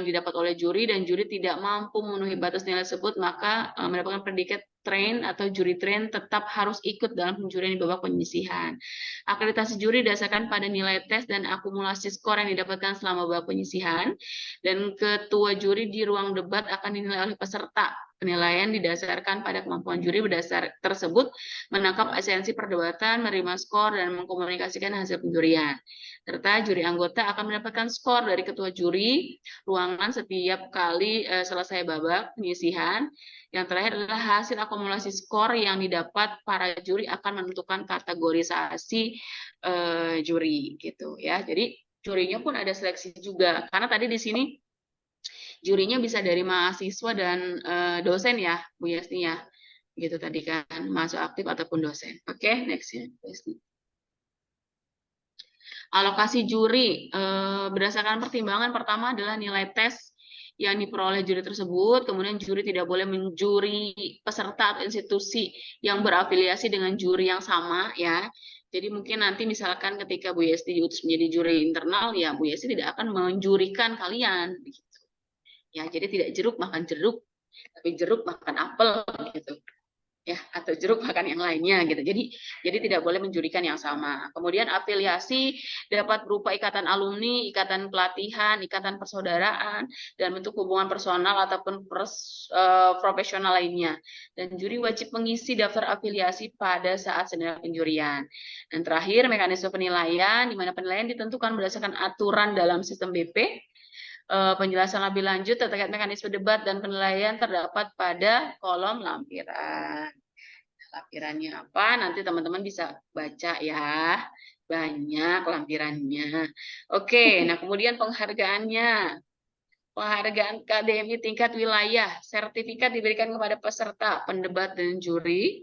didapat oleh juri, dan juri tidak mampu memenuhi batas nilai tersebut, maka mendapatkan predikat train atau juri train tetap harus ikut dalam penjurian di babak penyisihan. Akreditasi juri didasarkan pada nilai tes dan akumulasi skor yang didapatkan selama babak penyisihan, dan ketua juri di ruang debat akan dinilai oleh peserta. Penilaian didasarkan pada kemampuan juri berdasar tersebut menangkap esensi perdebatan, menerima skor, dan mengkomunikasikan hasil penjurian. Serta juri anggota akan mendapatkan skor dari ketua juri ruangan setiap kali selesai babak penyisihan. Yang terakhir adalah hasil akumulasi skor yang didapat para juri akan menentukan kategorisasi juri gitu ya. Jadi jurinya pun ada seleksi juga, karena tadi di sini jurinya bisa dari mahasiswa dan dosen ya Bu Yasni ya, gitu tadi kan, mahasiswa aktif ataupun dosen. Oke, next ya Bu Yasni. Alokasi juri berdasarkan pertimbangan pertama adalah nilai tes yang diperoleh juri tersebut, kemudian juri tidak boleh menjuri peserta atau institusi yang berafiliasi dengan juri yang sama ya. Jadi mungkin nanti misalkan ketika Bu Yesti diutus menjadi juri internal, ya Bu Yesti tidak akan menjurikan kalian gitu. Ya, jadi tidak jeruk makan jeruk, tapi jeruk makan apel gitu. Ya, atau jeruk makan yang lainnya gitu. Jadi tidak boleh menjurikan yang sama. Kemudian afiliasi dapat berupa ikatan alumni, ikatan pelatihan, ikatan persaudaraan, dan bentuk hubungan personal ataupun profesional lainnya. Dan juri wajib mengisi daftar afiliasi pada saat seminar penjurian. Dan terakhir, mekanisme penilaian, di mana penilaian ditentukan berdasarkan aturan dalam sistem BP. Penjelasan lebih lanjut terkait mekanisme debat dan penilaian terdapat pada kolom lampiran. Lampirannya apa? Nanti teman-teman bisa baca ya. banyak lampirannya. Oke, nah kemudian penghargaannya. Penghargaan KDMI tingkat wilayah, sertifikat diberikan kepada peserta, pendebat, dan juri.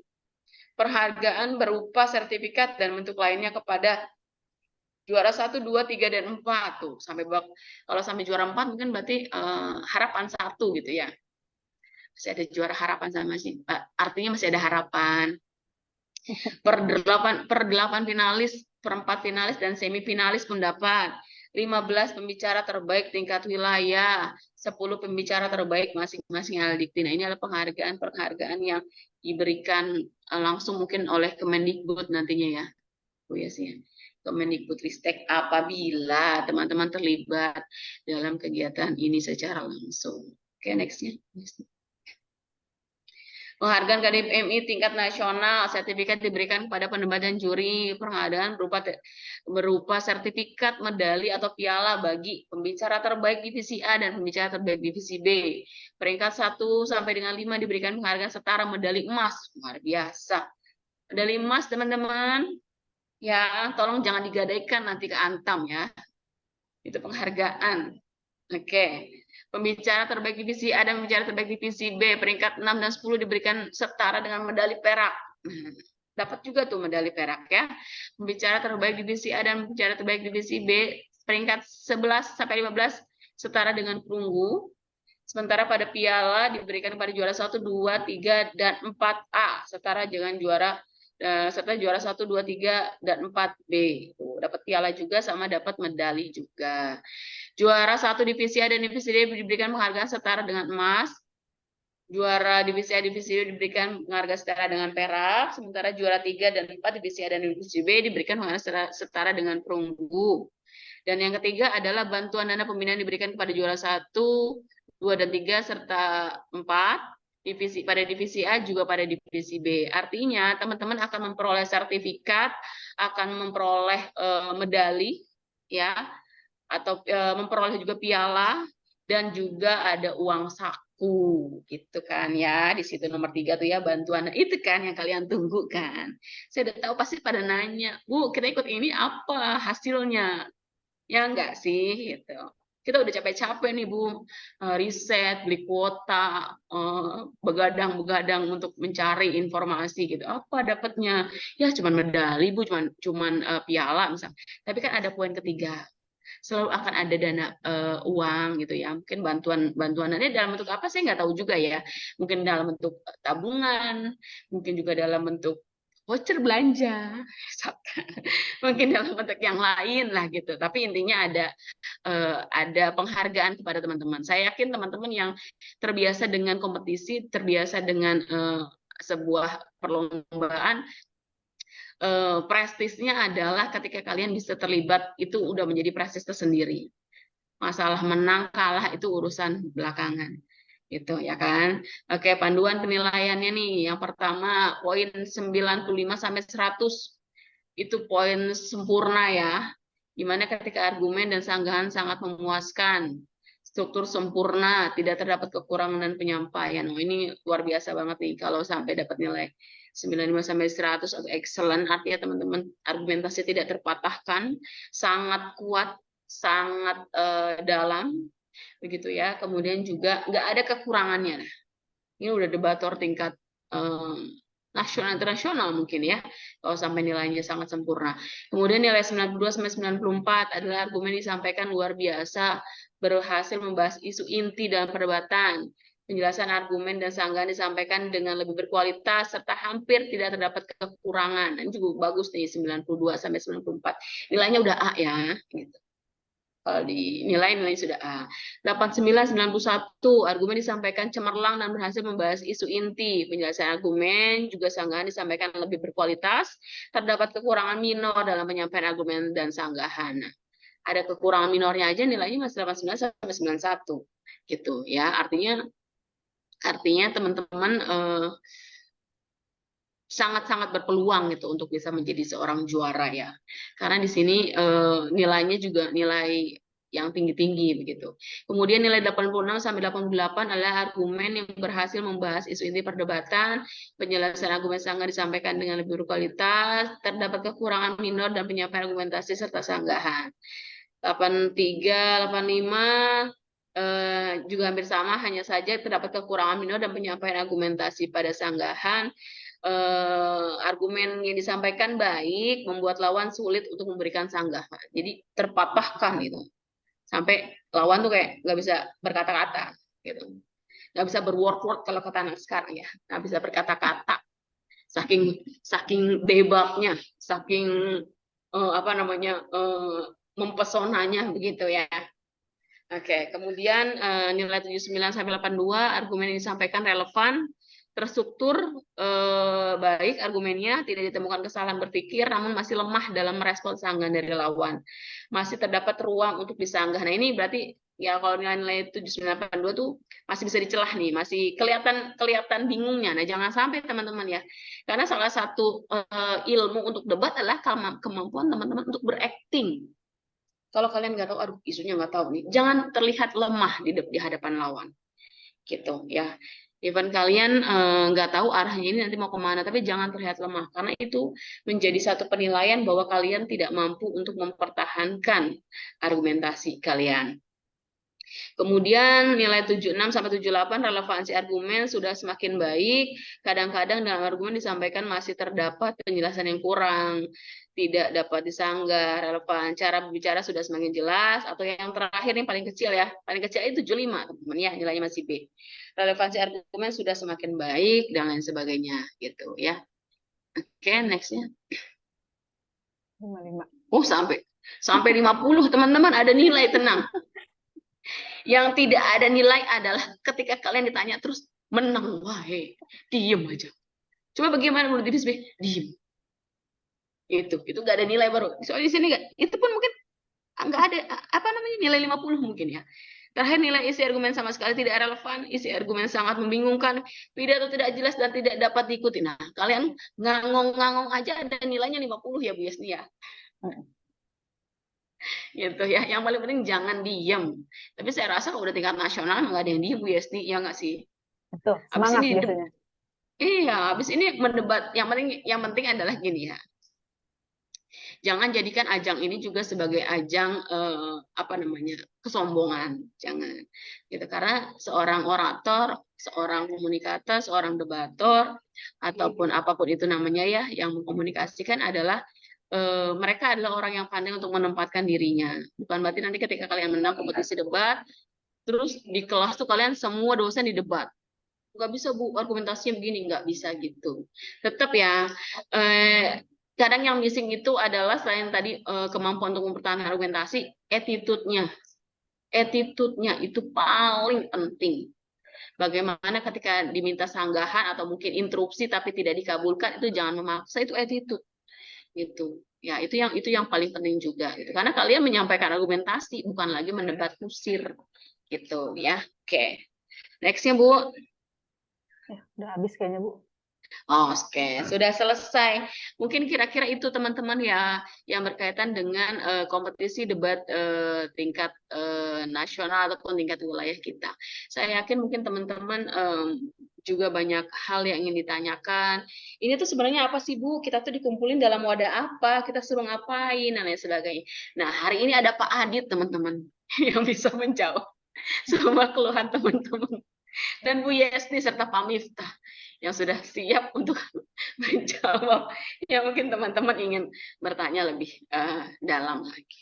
Penghargaan berupa sertifikat dan bentuk lainnya kepada juara 1, 2, 3, dan 4 tuh. Kalau sampai juara 4 mungkin berarti harapan 1 gitu ya. Masih ada juara harapan sama sih. Artinya masih ada harapan. Per 8 finalis, per 4 finalis dan semifinalis mendapat 15 pembicara terbaik tingkat wilayah, 10 pembicara terbaik masing-masing Aldikti. Nah, ini adalah penghargaan yang diberikan langsung mungkin oleh Kemendikbud nantinya ya. Oh ya sih. Kemendikbudristek apabila teman-teman terlibat dalam kegiatan ini secara langsung. Oke, next-nya. Penghargaan KDMI tingkat nasional, sertifikat diberikan kepada pendebat dan juri. Penghargaan berupa sertifikat, medali, atau piala bagi pembicara terbaik divisi A dan pembicara terbaik divisi B. Peringkat 1 sampai dengan 5 diberikan penghargaan setara medali emas. Luar biasa. Medali emas, teman-teman. Ya, tolong jangan digadaikan nanti ke Antam ya. Itu penghargaan. Oke. Pembicara terbaik divisi A dan pembicara terbaik divisi B peringkat 6 dan 10 diberikan setara dengan medali perak. Dapat juga tuh medali perak ya. Pembicara terbaik divisi A dan pembicara terbaik divisi B peringkat 11 sampai 15 setara dengan perunggu. Sementara pada piala diberikan pada juara 1, 2, 3, dan 4A setara dengan juara serta juara 1, 2, 3, dan 4B. Dapat piala juga sama dapat medali juga. Juara 1 divisi A dan divisi D diberikan penghargaan setara dengan emas. Juara divisi A divisi D diberikan penghargaan setara dengan perak. Sementara juara 3 dan 4 divisi A dan divisi B diberikan penghargaan setara dengan perunggu. Dan yang ketiga adalah bantuan dana pembinaan diberikan kepada juara 1, 2, dan 3, serta 4. Pada divisi A juga pada divisi B. Artinya teman-teman akan memperoleh sertifikat, akan memperoleh medali, ya, atau memperoleh juga piala, dan juga ada uang saku gitu kan ya. Di situ nomor 3 tuh ya, bantuan. Nah, itu kan yang kalian tunggu kan. Saya udah tahu pasti pada nanya, Bu, kita ikut ini apa hasilnya? Ya enggak sih gitu. Kita udah capek-capek nih Bu, riset, beli kuota, begadang-begadang untuk mencari informasi gitu. Apa dapatnya? Ya cuman medali Bu, cuman piala misalnya. Tapi kan ada poin ketiga, selalu akan ada dana uang gitu ya, mungkin bantuannya dalam bentuk apa saya nggak tahu juga ya, mungkin dalam bentuk tabungan, mungkin juga dalam bentuk voucher belanja, mungkin dalam bentuk yang lain lah gitu, tapi intinya ada penghargaan kepada teman-teman. Saya yakin teman-teman yang terbiasa dengan kompetisi, terbiasa dengan sebuah perlombaan, prestisnya adalah ketika kalian bisa terlibat, itu udah menjadi prestis tersendiri. Masalah menang kalah itu urusan belakangan, gitu ya kan. Oke, panduan penilaiannya nih, yang pertama poin 95 sampai 100 itu poin sempurna ya, dimana ketika argumen dan sanggahan sangat memuaskan, struktur sempurna, tidak terdapat kekurangan dan penyampaian. Oh, ini luar biasa banget nih kalau sampai dapat nilai 95 sampai 100 atau excellent, artinya teman-teman argumentasi tidak terpatahkan, sangat kuat, sangat dalam, begitu ya. Kemudian juga nggak ada kekurangannya. Ini udah debator tingkat nasional internasional mungkin ya, kalau sampai nilainya sangat sempurna. Kemudian nilai 92 sampai 94 adalah argumen disampaikan luar biasa, berhasil membahas isu inti dalam perdebatan. Penjelasan argumen dan sanggahan disampaikan dengan lebih berkualitas serta hampir tidak terdapat kekurangan. Ini juga bagus nih 92 sampai 94. Nilainya udah A ya, gitu. Kalau dinilai sudah A. 89, 91 argumen disampaikan cemerlang dan berhasil membahas isu inti. Penjelasan argumen juga sanggahan disampaikan lebih berkualitas. Terdapat kekurangan minor dalam penyampaian argumen dan sanggahan. Nah, ada kekurangan minornya aja nilainya masih 89 sampai 91 gitu ya. Artinya teman-teman sangat-sangat berpeluang gitu untuk bisa menjadi seorang juara ya. Karena di sini nilainya juga nilai yang tinggi-tinggi begitu. Kemudian nilai 86 sampai 88 adalah argumen yang berhasil membahas isu inti perdebatan, penjelasan argumen sanggah disampaikan dengan lebih berkualitas, terdapat kekurangan minor dan penyampaian argumentasi serta sanggahan. 83, 85 juga hampir sama, hanya saja terdapat kekurangan minor dan penyampaian argumentasi pada sanggahan. Argumen yang disampaikan baik, membuat lawan sulit untuk memberikan sanggahan. Jadi terpatahkan itu. Sampai lawan tuh kayak nggak bisa berkata-kata gitu. Nggak bisa berword-word kalau kata anak sekarang ya. Nggak bisa berkata-kata. Saking debatnya, saking mempesonanya begitu ya. Oke, kemudian nilai 79 sampai 82 argumen yang disampaikan relevan, terstruktur baik argumennya, tidak ditemukan kesalahan berpikir, namun masih lemah dalam merespons sanggahan dari lawan. Masih terdapat ruang untuk disanggah. Nah, ini berarti ya kalau nilai 7982 tuh masih bisa dicelah nih, masih kelihatan bingungnya. Nah, jangan sampai teman-teman ya. Karena salah satu ilmu untuk debat adalah kemampuan teman-teman untuk berakting. Kalau kalian nggak tahu, aduh isunya nggak tahu nih, jangan terlihat lemah di hadapan lawan, gitu ya. Even kalian nggak tahu arahnya ini nanti mau kemana, tapi jangan terlihat lemah karena itu menjadi satu penilaian bahwa kalian tidak mampu untuk mempertahankan argumentasi kalian. Kemudian nilai 76 sampai 78 relevansi argumen sudah semakin baik. Kadang-kadang dalam argumen disampaikan masih terdapat penjelasan yang kurang, tidak dapat disanggah, relevan. Cara berbicara sudah semakin jelas, atau yang terakhir yang paling kecil ya. Paling kecil itu 75, teman-teman ya, nilainya masih B. Relevansi argumen sudah semakin baik dan lain sebagainya gitu ya. Oke, next-nya. 55. Oh, sampai 50, teman-teman, ada nilai, tenang. Yang tidak ada nilai adalah ketika kalian ditanya terus menang, wah diem aja. Coba bagaimana menurut diri sendiri? Diem. Itu nggak ada nilai baru. Soalnya di sini nggak, itu pun mungkin nggak ada nilai 50 mungkin ya. Terakhir nilai isi argumen sama sekali tidak relevan, isi argumen sangat membingungkan, pidato tidak jelas dan tidak dapat diikuti. Nah, kalian ngangong-ngangong aja ada nilainya 50 ya Bu Yasni ya. Gitu ya. Yang paling penting jangan diem. Tapi saya rasa kalau udah tingkat nasional nggak ada yang diem Bu Yasni, ya nggak sih? Betul, Habis semangat ini biasanya. iya, habis ini mendebat. Yang penting adalah gini ya. Jangan jadikan ajang ini juga sebagai ajang kesombongan, jangan. Gitu karena seorang orator, seorang komunikator, seorang debator ataupun apapun itu namanya ya yang mengkomunikasikan adalah mereka adalah orang yang pandai untuk menempatkan dirinya. Bukan berarti nanti ketika kalian menang kompetisi debat, terus di kelas tuh kalian semua dosen di debat. Nggak bisa Bu, argumentasinya begini, nggak bisa gitu. Tetap ya, kadang yang missing itu adalah selain tadi kemampuan untuk mempertahankan argumentasi, attitude-nya. Attitude-nya itu paling penting. Bagaimana ketika diminta sanggahan atau mungkin interupsi tapi tidak dikabulkan, itu jangan memaksa, itu attitude. Gitu. Ya, itu yang paling penting juga gitu. Karena kalian menyampaikan argumentasi bukan lagi mendebat kusir gitu ya. Oke. Next-nya Bu. Ya, udah habis kayaknya Bu. Oke, sudah selesai. Mungkin kira-kira itu teman-teman ya yang berkaitan dengan kompetisi debat tingkat nasional ataupun tingkat wilayah kita. Saya yakin mungkin teman-teman juga banyak hal yang ingin ditanyakan. Ini tuh sebenarnya apa sih Bu? Kita tuh dikumpulin dalam wadah apa? Kita suruh ngapain dan lain sebagainya. Nah, hari ini ada Pak Adit teman-teman yang bisa menjawab semua keluhan teman-teman. Dan Bu Yesni serta Pak Miftah yang sudah siap untuk menjawab. Ya mungkin teman-teman ingin bertanya lebih dalam lagi.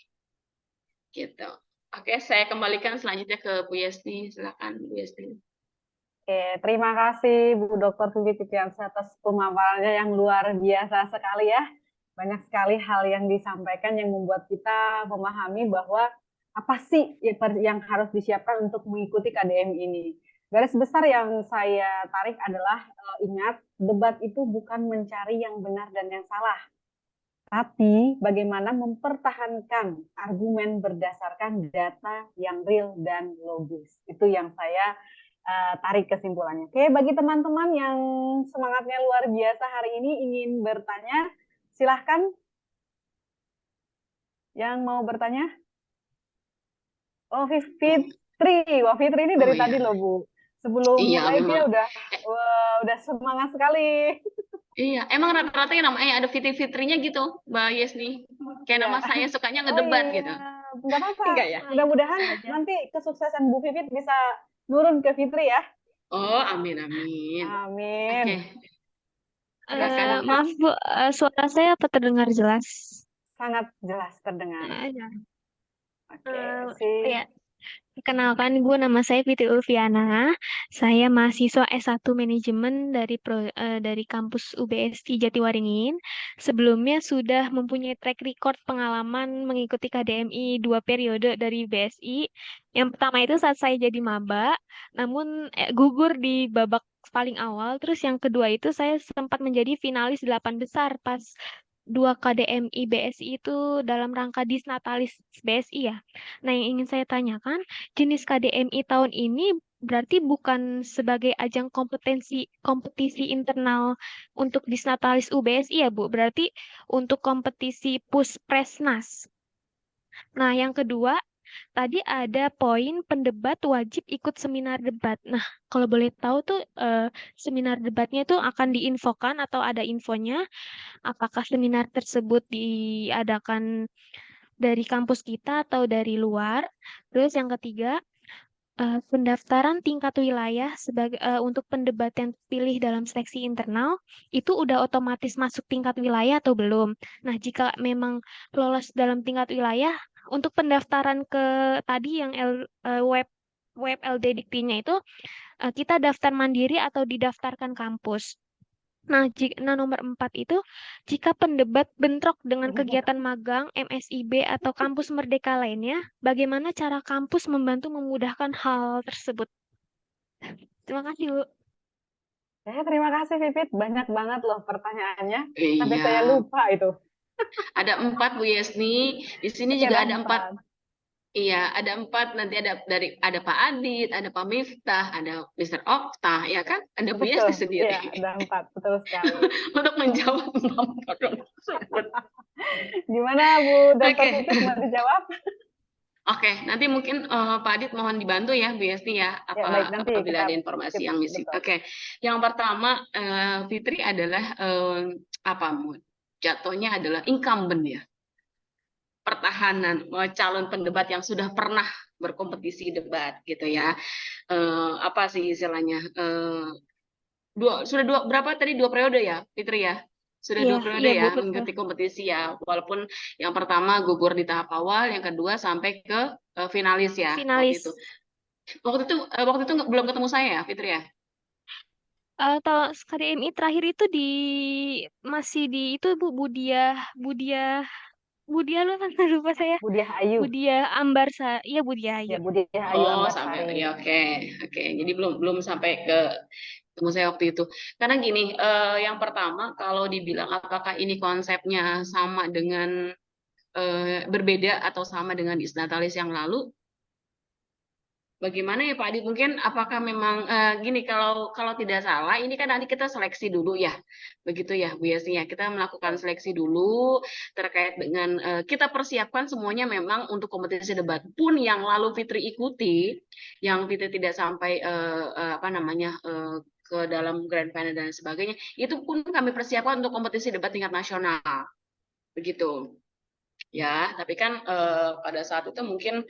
Gitu. Oke, saya kembalikan selanjutnya ke Bu Yesni. Silakan Bu Yesni. Oke, terima kasih Bu Dr. Vivi Fitriansyah atas pemaparannya yang luar biasa sekali ya. Banyak sekali hal yang disampaikan yang membuat kita memahami bahwa apa sih yang harus disiapkan untuk mengikuti KDM ini. Garis besar yang saya tarik adalah ingat, debat itu bukan mencari yang benar dan yang salah, tapi bagaimana mempertahankan argumen berdasarkan data yang real dan logis. Itu yang saya tarik kesimpulannya. Oke, bagi teman-teman yang semangatnya luar biasa hari ini ingin bertanya, silahkan yang mau bertanya. Oh, Fitri. Wah, Fitri ini Oh dari tadi iya, loh, Bu. Sebelum iya mulai dia memang. Eh, udah semangat sekali. iya, emang rata-rata yang namanya ada Fitri-Fitrinya gitu, Mbak Yesni. Kayak Iya. nama saya sukanya Oh ngedebat gitu. iya, nggak apa-apa. Enggak ya? Mudah-mudahan Saja. nanti kesuksesan Bu Vivit bisa nurun ke Fitri ya. Oh, amin amin. Oke, Amin. Oke, semoga Maaf Bu, suara saya apa terdengar jelas? sangat jelas terdengar. Ya. Oke, Ya, kenalkan Bu, nama saya Fitri Ulfiana. Saya mahasiswa S1 Manajemen dari kampus UBSI Jatiwaringin. Sebelumnya sudah mempunyai track record pengalaman mengikuti KDMI 2 periode dari BSI. Yang pertama itu saat saya jadi maba, namun gugur di babak paling awal. Terus yang kedua itu saya sempat menjadi finalis 8 besar pas 2 KDMI BSI itu dalam rangka Disnatalis BSI ya. Nah, yang ingin saya tanyakan, jenis KDMI tahun ini berarti bukan sebagai ajang kompetisi internal untuk Disnatalis UBSI ya, Bu. Berarti untuk kompetisi Puspresnas. Nah, yang kedua, tadi ada poin pendebat wajib ikut seminar debat. Nah, kalau boleh tahu tuh seminar debatnya itu akan diinfokan atau ada infonya? Apakah seminar tersebut diadakan dari kampus kita atau dari luar? Terus yang ketiga, pendaftaran tingkat wilayah untuk pendebat yang terpilih dalam seleksi internal itu udah otomatis masuk tingkat wilayah atau belum? Nah, jika memang lolos dalam tingkat wilayah, untuk pendaftaran ke tadi yang web LD Diktinya itu kita daftar mandiri atau didaftarkan kampus. Nah, nomor 4 itu, jika pendebat bentrok dengan kegiatan magang, MSIB, atau kampus merdeka lainnya, bagaimana cara kampus membantu memudahkan hal tersebut? Terima kasih, Bu. terima kasih Vivit. Banyak banget loh pertanyaannya. Sampai iya. saya lupa itu. Ada 4 Bu Yesni. Di sini Oke, juga ada ada 4. 4. Iya, ada 4. Nanti ada Pak Adit, ada Pak Miftah, ada Mr. Okta, ya kan? Ada Bu Betul. Yesni sendiri Iya, ada 4. Betul sekali. untuk menjawab nomor tersebut. Gimana Bu Dr. Oke. Vivit mau dijawab? Oke, nanti mungkin Pak Adit mohon dibantu ya, Bu Yesti ya, Ya, baik. Nanti apabila ada kita informasi yang missing. betul. Oke, yang pertama Fitri adalah jatuhnya adalah incumbent ya, pertahanan calon pendebat yang sudah pernah berkompetisi debat gitu ya. Apa sih istilahnya? Berapa tadi 2 periode ya, Fitri ya? Sudah Iya, 2 periode iya, Bu, ya betul. mengikuti kompetisi ya, walaupun yang pertama gugur di tahap awal, yang kedua sampai ke finalis ya waktu itu. Finalis. Waktu itu belum ketemu saya ya, Fitri ya? Kalau KDMI terakhir itu masih di itu Bu Budia Budia lupa saya. Budiah Ayu. Budia Ambarsa. Iya, Budia Ayu. Ya, Budiah Ayu Oh, sampai Ambarsari. ya, oke. Oke. Jadi belum sampai ke ketemu saya waktu itu. Karena gini, yang pertama kalau dibilang apakah ini konsepnya sama dengan berbeda atau sama dengan Isnatalis yang lalu, bagaimana ya Pak Adi? Mungkin apakah memang gini, kalau tidak salah ini kan nanti kita seleksi dulu ya, begitu ya Bu Yesi ya. Kita melakukan seleksi dulu terkait dengan kita persiapkan semuanya memang untuk kompetisi debat pun yang lalu Fitri ikuti, yang Fitri tidak sampai ke dalam grand final dan sebagainya, itu pun kami persiapkan untuk kompetisi debat tingkat nasional, begitu ya. Tapi kan pada saat itu mungkin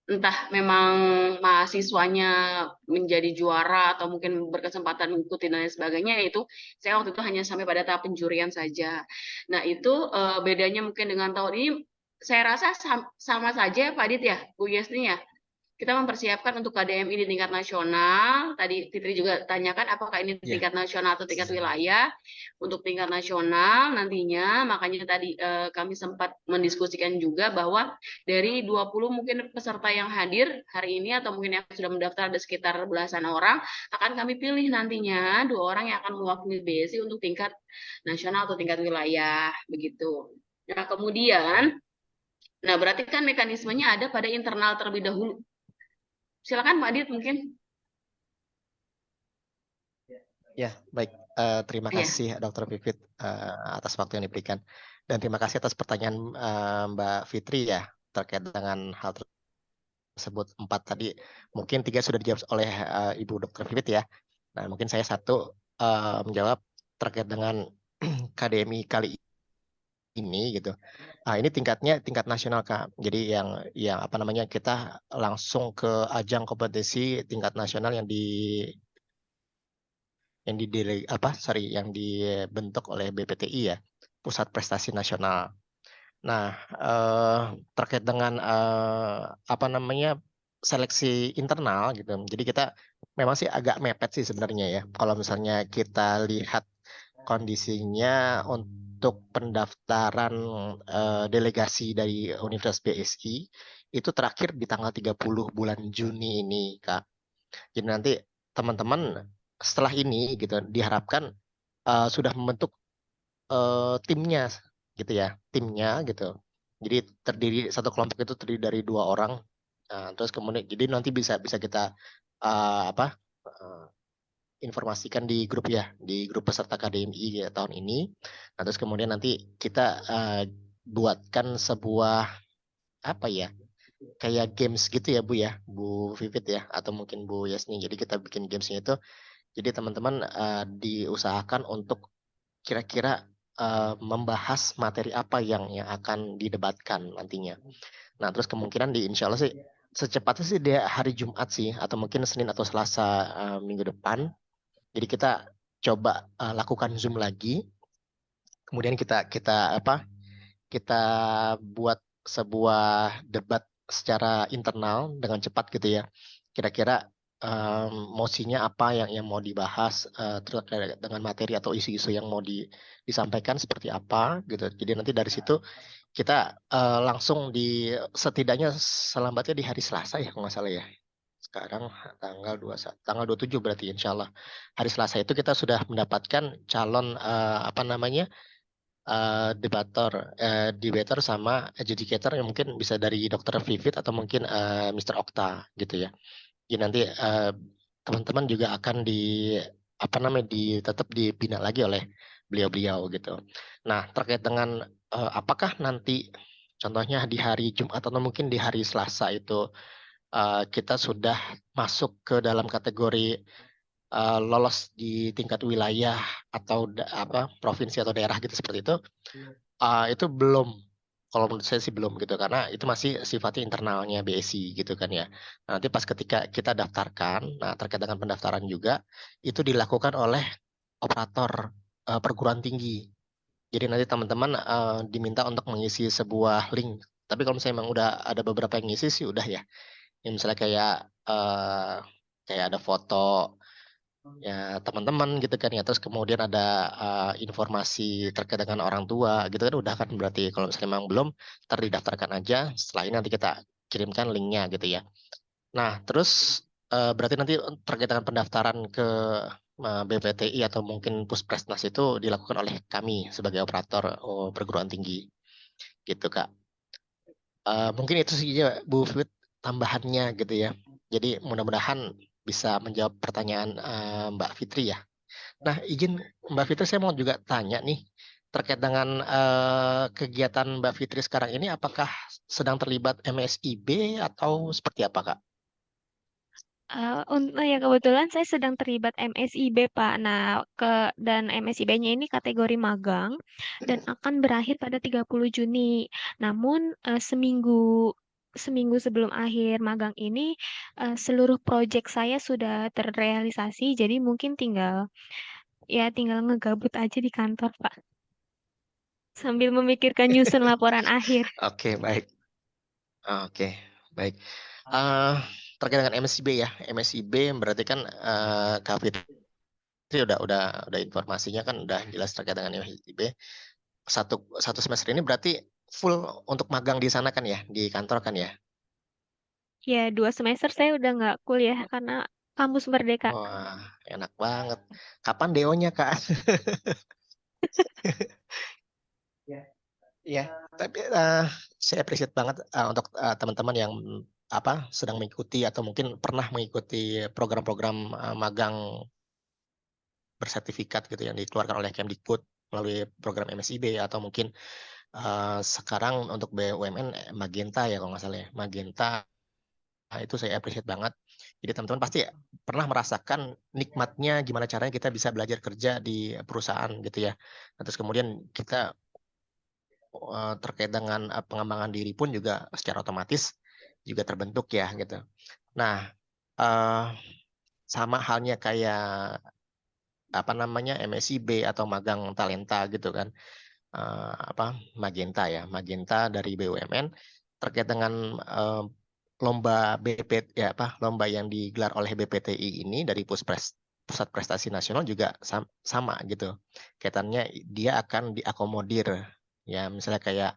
entah memang mahasiswanya menjadi juara atau mungkin berkesempatan mengikuti dan lain sebagainya, itu saya waktu itu hanya sampai pada tahap penjurian saja. Nah itu bedanya mungkin dengan tahun ini saya rasa sama saja Pak Adit ya, Bu Yesni ya. Kita mempersiapkan untuk KDMI di tingkat nasional. Tadi Fitri juga tanyakan apakah ini Iya. tingkat nasional atau tingkat wilayah. Untuk tingkat nasional nantinya, makanya tadi kami sempat mendiskusikan juga bahwa dari 20 mungkin peserta yang hadir hari ini atau mungkin yang sudah mendaftar ada sekitar belasan orang, akan kami pilih nantinya 2 orang yang akan mewakili BSI untuk tingkat nasional atau tingkat wilayah, begitu. Nah kemudian, berarti kan mekanismenya ada pada internal terlebih dahulu. Silakan Pak Adit mungkin. Ya, baik. Terima Iya. kasih Dr. Vivit atas waktu yang diberikan. Dan terima kasih atas pertanyaan Mbak Fitri ya terkait dengan hal sebut 4 tadi, mungkin 3 sudah dijawab oleh Ibu Dr. Vivit ya. Nah, mungkin saya satu menjawab terkait dengan KDMI kali ini gitu. Ini tingkatnya tingkat nasional Kak. Jadi yang apa namanya, kita langsung ke ajang kompetisi tingkat nasional yang yang dibentuk oleh BPTI ya, Pusat Prestasi Nasional. Nah, terkait dengan apa namanya, seleksi internal gitu. Jadi kita memang sih agak mepet sih sebenarnya ya. Kalau misalnya kita lihat kondisinya untuk pendaftaran delegasi dari Universitas BSI itu terakhir di tanggal 30 bulan Juni ini, Kak. Jadi nanti teman-teman setelah ini gitu diharapkan sudah membentuk timnya gitu ya, timnya gitu. Jadi satu kelompok itu terdiri dari 2 orang. Nah, terus kemudian jadi nanti bisa bisa kita informasikan di grup ya, di grup peserta KDMI ya, tahun ini. Nah, terus kemudian nanti kita buatkan sebuah apa ya, kayak games gitu ya Bu ya, Bu Vivit ya, atau mungkin Bu Yasni. Jadi kita bikin gamesnya itu, jadi teman-teman diusahakan untuk kira-kira membahas materi apa yang akan didebatkan nantinya. Nah, terus kemungkinan insya Allah sih secepatnya sih dia hari Jumat sih, atau mungkin Senin atau Selasa minggu depan. Jadi kita coba lakukan Zoom lagi. Kemudian kita buat sebuah debat secara internal dengan cepat gitu ya. Kira-kira mosinya apa yang mau dibahas terkait dengan materi atau isu-isu yang mau disampaikan seperti apa gitu. Jadi nanti dari situ kita langsung setidaknya selambatnya di hari Selasa ya kalau nggak salah ya. Sekarang tanggal 21, tanggal 27 berarti insya Allah. Hari Selasa itu kita sudah mendapatkan calon debater sama adjudicator yang mungkin bisa dari Dr. Vivit atau mungkin Mr. Okta gitu ya. Jadi nanti teman-teman juga akan tetap dibina lagi oleh beliau-beliau gitu. Nah, terkait dengan apakah nanti contohnya di hari Jumat atau mungkin di hari Selasa itu kita sudah masuk ke dalam kategori lolos di tingkat wilayah atau provinsi atau daerah gitu seperti itu belum. Kalau menurut saya sih belum gitu, karena itu masih sifatnya internalnya BSI gitu kan ya. Nah, nanti pas ketika kita daftarkan, nah terkait dengan pendaftaran juga itu dilakukan oleh operator perguruan tinggi. Jadi nanti teman-teman diminta untuk mengisi sebuah link. Tapi kalau misalnya memang udah ada beberapa yang ngisi sih udah ya. Yang misalnya kayak ada foto ya teman-teman gitu kan ya, terus kemudian ada informasi terkait dengan orang tua gitu kan, udah kan berarti. Kalau misalnya memang belum, terdaftarkan aja, setelah ini nanti kita kirimkan linknya gitu ya. Nah terus berarti nanti terkait dengan pendaftaran ke BPTI atau mungkin Puspresnas itu dilakukan oleh kami sebagai operator perguruan tinggi gitu Kak. Mungkin itu sih ya Bu Fit tambahannya gitu ya. Jadi mudah-mudahan bisa menjawab pertanyaan Mbak Fitri ya. Nah, izin Mbak Fitri, saya mau juga tanya nih terkait dengan kegiatan Mbak Fitri sekarang ini, apakah sedang terlibat MSIB atau seperti apa, Kak? Ya kebetulan saya sedang terlibat MSIB Pak. Nah, dan MSIB-nya ini kategori magang dan akan berakhir pada 30 Juni. Namun seminggu sebelum akhir magang ini seluruh proyek saya sudah terrealisasi. Jadi mungkin tinggal ngegabut aja di kantor Pak. Sambil memikirkan nyusun laporan akhir. Oke, baik. Oke, baik. Terkait dengan MSIB ya, MSIB berarti kan Kak Fitri udah informasinya kan udah jelas terkait dengan MSIB. Satu semester ini berarti full untuk magang di sana kan ya, di kantor kan ya? Ya, 2 semester saya udah nggak kuliah karena kampus Merdeka. Wah, enak banget. Kapan DO-nya, Kak? Iya, tapi saya appreciate banget untuk teman-teman yang sedang mengikuti atau mungkin pernah mengikuti program-program magang bersertifikat gitu yang dikeluarkan oleh Kemdikbud melalui program MSIB atau mungkin sekarang untuk BUMN Magenta ya kalau nggak salah ya, Magenta itu saya appreciate banget. Jadi teman-teman pasti pernah merasakan nikmatnya gimana caranya kita bisa belajar kerja di perusahaan gitu ya. Nah, terus kemudian kita terkait dengan pengembangan diri pun juga secara otomatis juga terbentuk ya gitu. Nah, sama halnya kayak apa namanya MSIB atau magang talenta gitu kan. Magenta ya, Magenta dari BUMN terkait dengan lomba lomba yang digelar oleh BPTI ini dari Pusat Prestasi Nasional juga sama gitu. Kaitannya dia akan diakomodir ya, misalnya kayak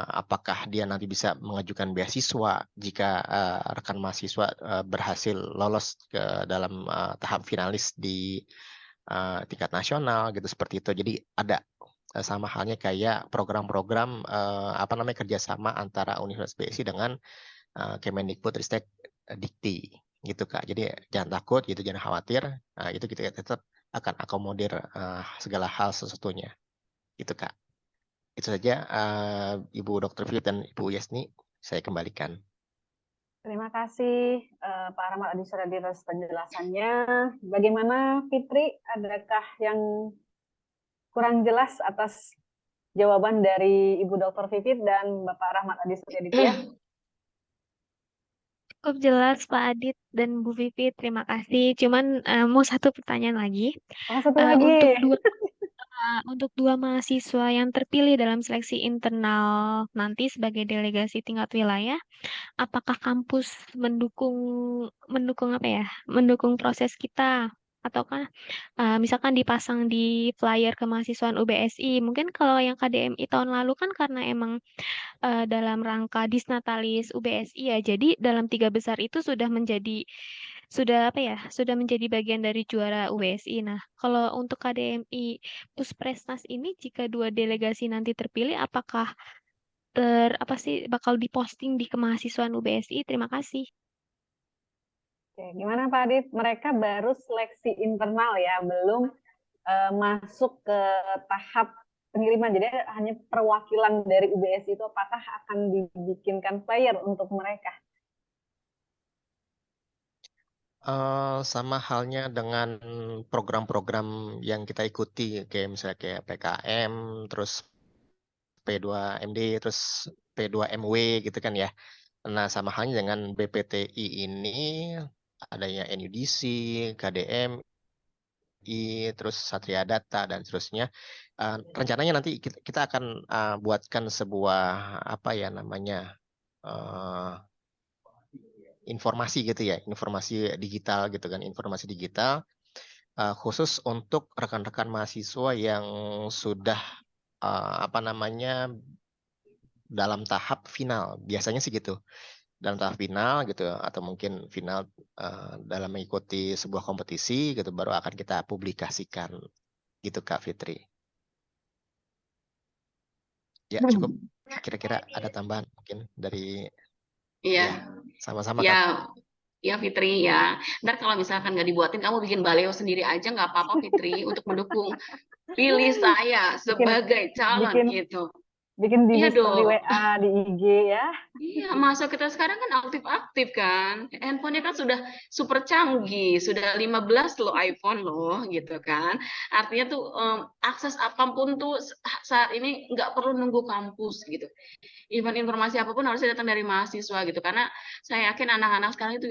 apakah dia nanti bisa mengajukan beasiswa jika rekan mahasiswa berhasil lolos ke dalam tahap finalis di tingkat nasional gitu, seperti itu. Jadi ada sama halnya kayak program-program kerjasama antara Universitas BSI dengan Kemendikbud-Ristek Dikti gitu Kak. Jadi jangan takut gitu, jangan khawatir. Itu kita tetap akan akomodir segala hal sesuatunya gitu Kak. Itu saja Ibu Dr. Fit dan Ibu Yasni, saya kembalikan. Terima kasih Pak Rahmat Adiswara atas penjelasannya. Bagaimana Fitri, adakah yang kurang jelas atas jawaban dari Ibu Dr. Vivit dan Bapak Rahmat Adiswara Aditya? Cukup jelas Pak Adit dan Bu Vivi, terima kasih. Cuman mau satu pertanyaan lagi. Oh, satu lagi. Untuk dua mahasiswa yang terpilih dalam seleksi internal nanti sebagai delegasi tingkat wilayah, apakah kampus mendukung proses kita, ataukah misalkan dipasang di flyer kemahasiswaan UBSI? Mungkin kalau yang KDMI tahun lalu kan karena emang dalam rangka Disnatalis UBSI ya, jadi dalam 3 besar itu sudah menjadi bagian dari juara UBSI. Nah, kalau untuk KDMI Puspresnas ini jika 2 delegasi nanti terpilih, apakah bakal diposting di kemahasiswaan UBSI? Terima kasih. Oke, gimana Pak Adit? Mereka baru seleksi internal ya, belum masuk ke tahap pengiriman. Jadi hanya perwakilan dari UBSI itu apakah akan dibikinkan flyer untuk mereka? Sama halnya dengan program-program yang kita ikuti, kayak misalnya kayak PKM, terus P2MD, terus P2MW gitu kan ya. Nah, sama halnya dengan BPTI ini, adanya NUDC, KDMI, terus Satria Data, dan seterusnya. Rencananya nanti kita akan buatkan sebuah, informasi gitu ya, informasi digital gitu kan, informasi digital khusus untuk rekan-rekan mahasiswa yang sudah dalam tahap final, biasanya sih gitu, dalam tahap final gitu, atau mungkin final dalam mengikuti sebuah kompetisi gitu, baru akan kita publikasikan gitu Kak Fitri. Ya cukup, kira-kira ada tambahan mungkin dari sama-sama Kak. Ya Fitri ya. Ntar kalau misalkan nggak dibuatin, kamu bikin baleo sendiri aja nggak apa-apa Fitri untuk mendukung pilih saya sebagai calon gitu. Bikin di Iya dong. WA, di IG ya. Iya, masa kita sekarang kan aktif-aktif kan. Handphonenya kan sudah super canggih, sudah 15 loh iPhone loh gitu kan. Artinya tuh akses apapun tuh saat ini nggak perlu nunggu kampus gitu. Even informasi apapun harusnya datang dari mahasiswa gitu, karena saya yakin anak-anak sekarang itu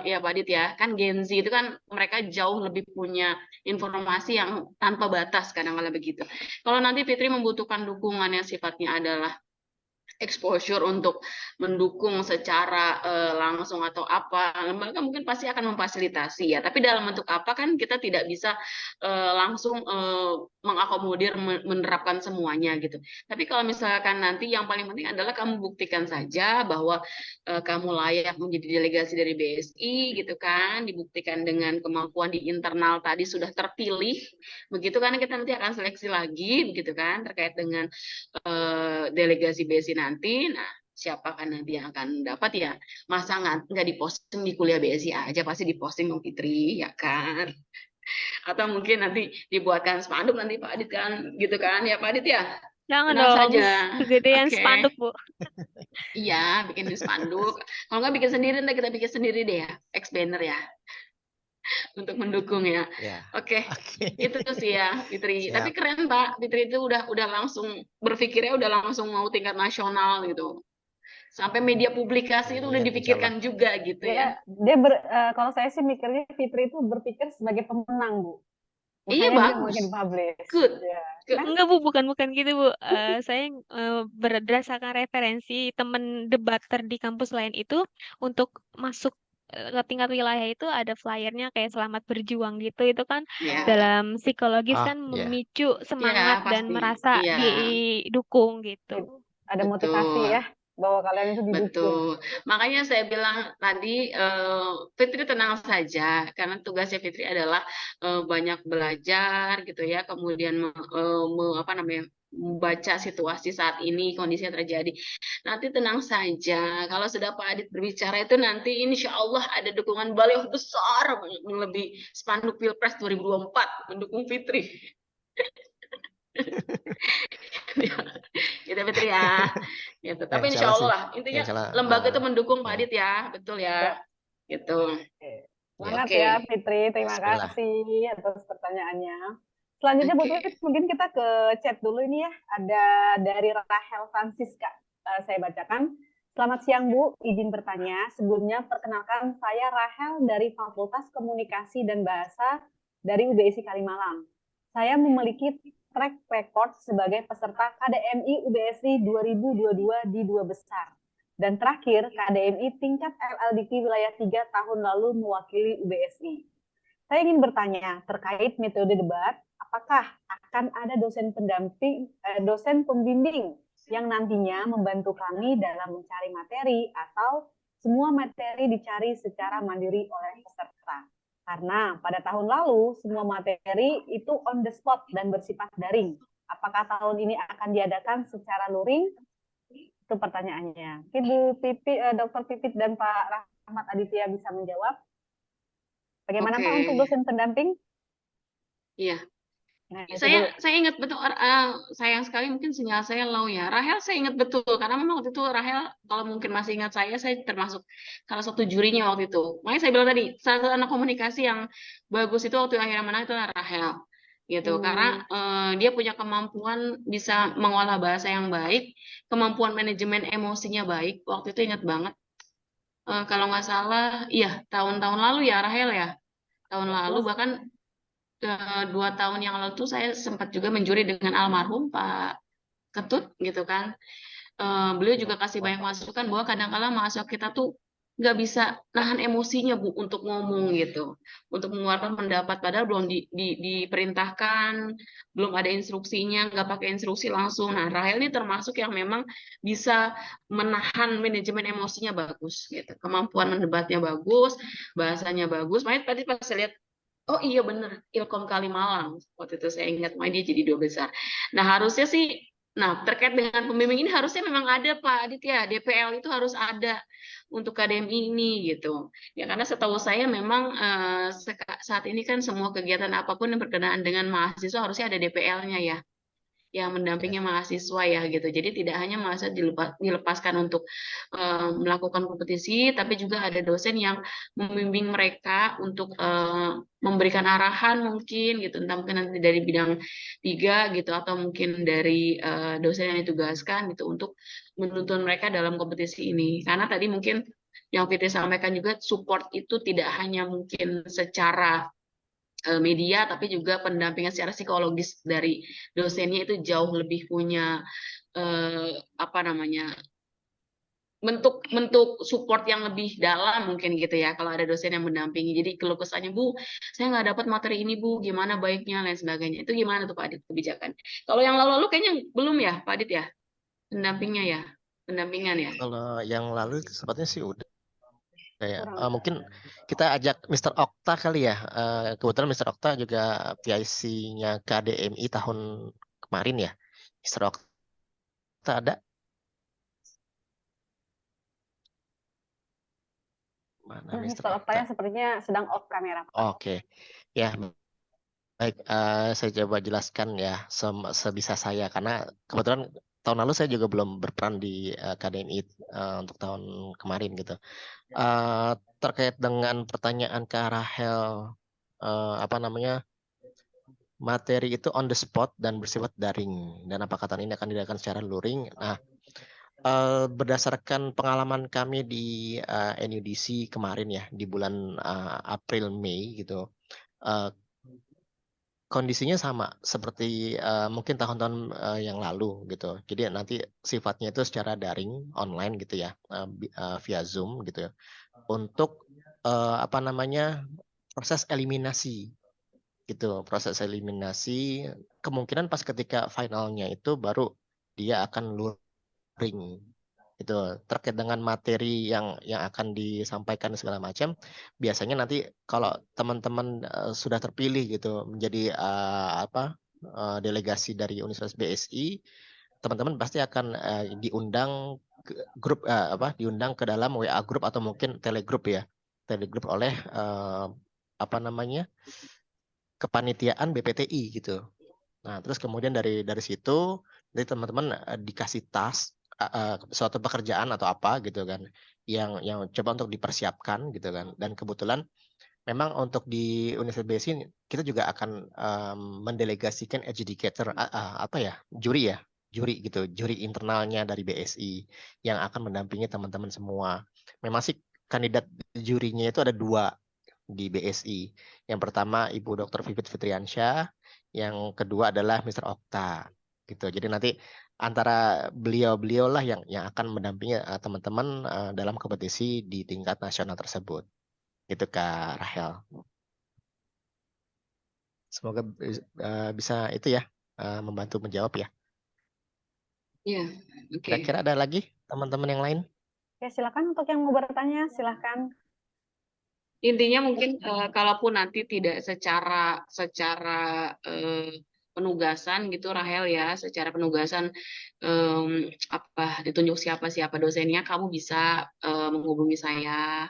ya Pak Adit ya, kan Gen Z itu kan mereka jauh lebih punya informasi yang tanpa batas kadang-kadang begitu. Kalau nanti Fitri membutuhkan dukungan yang sifatnya adalah exposure untuk mendukung secara langsung atau apa, lembaga mungkin pasti akan memfasilitasi ya, tapi dalam bentuk apa kan kita tidak bisa langsung mengakomodir menerapkan semuanya gitu. Tapi kalau misalkan nanti yang paling penting adalah kamu buktikan saja bahwa kamu layak menjadi delegasi dari BSI gitu kan, dibuktikan dengan kemampuan di internal tadi sudah terpilih begitu kan, kita nanti akan seleksi lagi begitu kan terkait dengan delegasi BSI nanti. Nah, siapa kan nanti yang akan dapat ya, masa nggak diposting di kuliah BSI aja, pasti diposting Bang Fitri ya kan, atau mungkin nanti dibuatkan spanduk nanti Pak Adit kan gitu kan ya Pak Adit ya. Jangan Tenang dong, saja. kegedean Oke. spanduk Bu. Iya, bikin spanduk. Kalau nggak bikin sendiri, ntar kita bikin sendiri deh ya, X banner ya, untuk mendukung ya. Ya, Oke, oke. itu sih ya, Fitri. Tapi Siap. keren Pak, Fitri itu udah langsung berpikirnya udah langsung mau tingkat nasional gitu. Sampai media publikasi itu udah Amin, insya Allah. dipikirkan juga gitu ya. Dia kalau saya sih mikirnya Fitri itu berpikir sebagai pemenang, Bu. Iya Makanya dia bagus, mungkin publish. good, Ya, good. kan? Enggak Bu, bukan gitu Bu. Saya berdasarkan referensi temen debater di kampus lain itu untuk masuk ke tingkat wilayah itu ada flyernya kayak selamat berjuang gitu. Itu kan Ya, dalam psikologis Ah, kan ya. memicu ya semangat dan pasti. merasa Iya, didukung gitu. Ada motivasi betul. ya bahwa kalian itu didukung. Betul. Makanya saya bilang tadi Fitri tenang saja karena tugasnya Fitri adalah banyak belajar gitu ya, kemudian apa namanya? Membaca situasi saat ini, kondisi yang terjadi. Nanti tenang saja. Kalau sudah Pak Adit berbicara itu nanti insya Allah ada dukungan beliau besar lebih spanduk Pilpres 2024 mendukung Fitri. Gitu Fitri ya. Gitu. Ya, Tapi insya insya Allah Allah sih. lah. Ya, Intinya insya Allah. lembaga itu mendukung Pak Ya, Adit ya. Betul ya. Ya, Gitu. oke. ya. Semangat Oke. ya Fitri, terima Bismillah. kasih atas pertanyaannya. Selanjutnya Bu Oke. Pipit, mungkin kita ke chat dulu ini ya. Ada dari Rahel Francisca. Saya bacakan. Selamat siang Bu, izin bertanya. Sebelumnya perkenalkan saya Rahel dari Fakultas Komunikasi dan Bahasa dari UBSI Kalimalang. Saya memiliki track record sebagai peserta KDMI UBSI 2022 di 2 besar. Dan terakhir, KDMI tingkat LLDK wilayah 3 tahun lalu mewakili UBSI. Saya ingin bertanya terkait metode debat, apakah akan ada dosen pembimbing yang nantinya membantu kami dalam mencari materi atau semua materi dicari secara mandiri oleh peserta. Karena pada tahun lalu semua materi itu on the spot dan bersifat daring. Apakah tahun ini akan diadakan secara luring? Itu pertanyaannya. Mungkin Dr. Pipit dan Pak Rahmat Aditya bisa menjawab. Bagaimana Oke. Pak untuk dosen pendamping? Iya. Nah, itu dulu. Saya ingat betul, sayang sekali mungkin sinyal saya low ya. Rahel saya ingat betul, karena memang waktu itu Rahel, kalau mungkin masih ingat saya termasuk salah satu jurinya waktu itu. Makanya saya bilang tadi, salah satu anak komunikasi yang bagus itu waktu akhirnya menang itu Rahel. Gitu, karena dia punya kemampuan bisa mengolah bahasa yang baik, kemampuan manajemen emosinya baik. Waktu itu ingat banget, kalau nggak salah, iya tahun-tahun lalu ya Rahel ya. Tahun lalu bahkan 2 tahun yang lalu tuh saya sempat juga menjuri dengan almarhum Pak Ketut gitu kan. Beliau juga kasih banyak masukan bahwa kadang-kala mahasiswa kita tuh nggak bisa nahan emosinya Bu untuk ngomong gitu, untuk mengeluarkan pendapat padahal belum diperintahkan, belum ada instruksinya, nggak pakai instruksi langsung. Nah, Rahel ini termasuk yang memang bisa menahan manajemen emosinya bagus gitu, kemampuan mendebatnya bagus, bahasanya bagus. Makanya tadi pas saya lihat, oh iya bener, Ilkom Kalimalang. Waktu itu saya ingat, main dia jadi 2 besar. Nah harusnya sih, terkait dengan pembimbing ini harusnya memang ada Pak Adit ya, DPL itu harus ada untuk KDMI ini gitu. Ya karena setahu saya memang saat ini kan semua kegiatan apapun yang berkenaan dengan mahasiswa harusnya ada DPL-nya ya, yang mendampingi Ya. mahasiswa ya gitu. Jadi tidak hanya mahasiswa dilepaskan untuk melakukan kompetisi, tapi juga ada dosen yang membimbing mereka untuk memberikan arahan mungkin gitu, entah mungkin nanti dari bidang 3 gitu atau mungkin dari dosen yang ditugaskan gitu untuk menuntun mereka dalam kompetisi ini. Karena tadi mungkin yang Fitri sampaikan juga support itu tidak hanya mungkin secara media, tapi juga pendampingan secara psikologis dari dosennya itu jauh lebih punya apa namanya, bentuk support yang lebih dalam mungkin gitu ya kalau ada dosen yang mendampingi. Jadi keluh kesahnya, Bu, saya nggak dapat materi ini Bu, gimana baiknya lain sebagainya. Itu gimana tuh Pak Adit kebijakan? Kalau yang lalu-lalu kayaknya belum ya Pak Adit ya, pendampingnya ya, pendampingan ya. Kalau yang lalu sepertinya sih udah kayak Kurang. mungkin kita ajak Mr. Okta kali ya. Kebetulan Mr. Okta juga PIC-nya KDMI tahun kemarin ya. Mr. Okta ada? Mana Mr. Mr. Okta? Oktaya sepertinya sedang off kamera, Pak. Oke. Ya, baik. Saya coba jelaskan ya sebisa saya karena kebetulan tahun lalu saya juga belum berperan di KDNI untuk tahun kemarin gitu. Terkait dengan pertanyaan Kak Rahel, apa namanya, materi itu on the spot dan bersifat daring, dan apakah tahun ini akan diadakan secara luring? Nah, berdasarkan pengalaman kami di NUDC kemarin ya, di bulan April Mei gitu, kondisinya sama seperti mungkin tahun-tahun yang lalu gitu. Jadi nanti sifatnya itu secara daring, online gitu ya, via Zoom gitu ya, untuk apa namanya, proses eliminasi gitu. Proses eliminasi kemungkinan pas ketika finalnya itu baru dia akan luring itu. Terkait dengan materi yang akan disampaikan segala macam, biasanya nanti kalau teman-teman sudah terpilih gitu menjadi delegasi dari Universitas BSI, teman-teman pasti akan diundang ke grup, diundang ke dalam WA grup atau mungkin telegrup ya, telegrup oleh apa namanya, kepanitiaan BPTI gitu. Nah, terus kemudian dari situ, dari teman-teman dikasih task, suatu pekerjaan atau apa gitu kan, yang coba untuk dipersiapkan gitu kan. Dan kebetulan memang untuk di Universitas BSI kita juga akan mendelegasikan educator, juri gitu, juri internalnya dari BSI yang akan mendampingi teman-teman semua. Memang sih kandidat jurinya itu ada 2 di BSI. Yang pertama Ibu Dr. Vivit Fitriansyah, yang kedua adalah Mr. Okta gitu. Jadi nanti antara beliau-beliau lah yang akan mendampingi teman-teman dalam kompetisi di tingkat nasional tersebut. Gitu Kak Rahel. Semoga bisa itu ya, membantu menjawab ya. Iya, oke. Kira-kira ada lagi teman-teman yang lain? Oke, silakan untuk yang mau bertanya, silakan. Intinya mungkin kalaupun nanti tidak secara penugasan gitu Rahel ya, secara penugasan ditunjuk siapa dosennya, kamu bisa menghubungi saya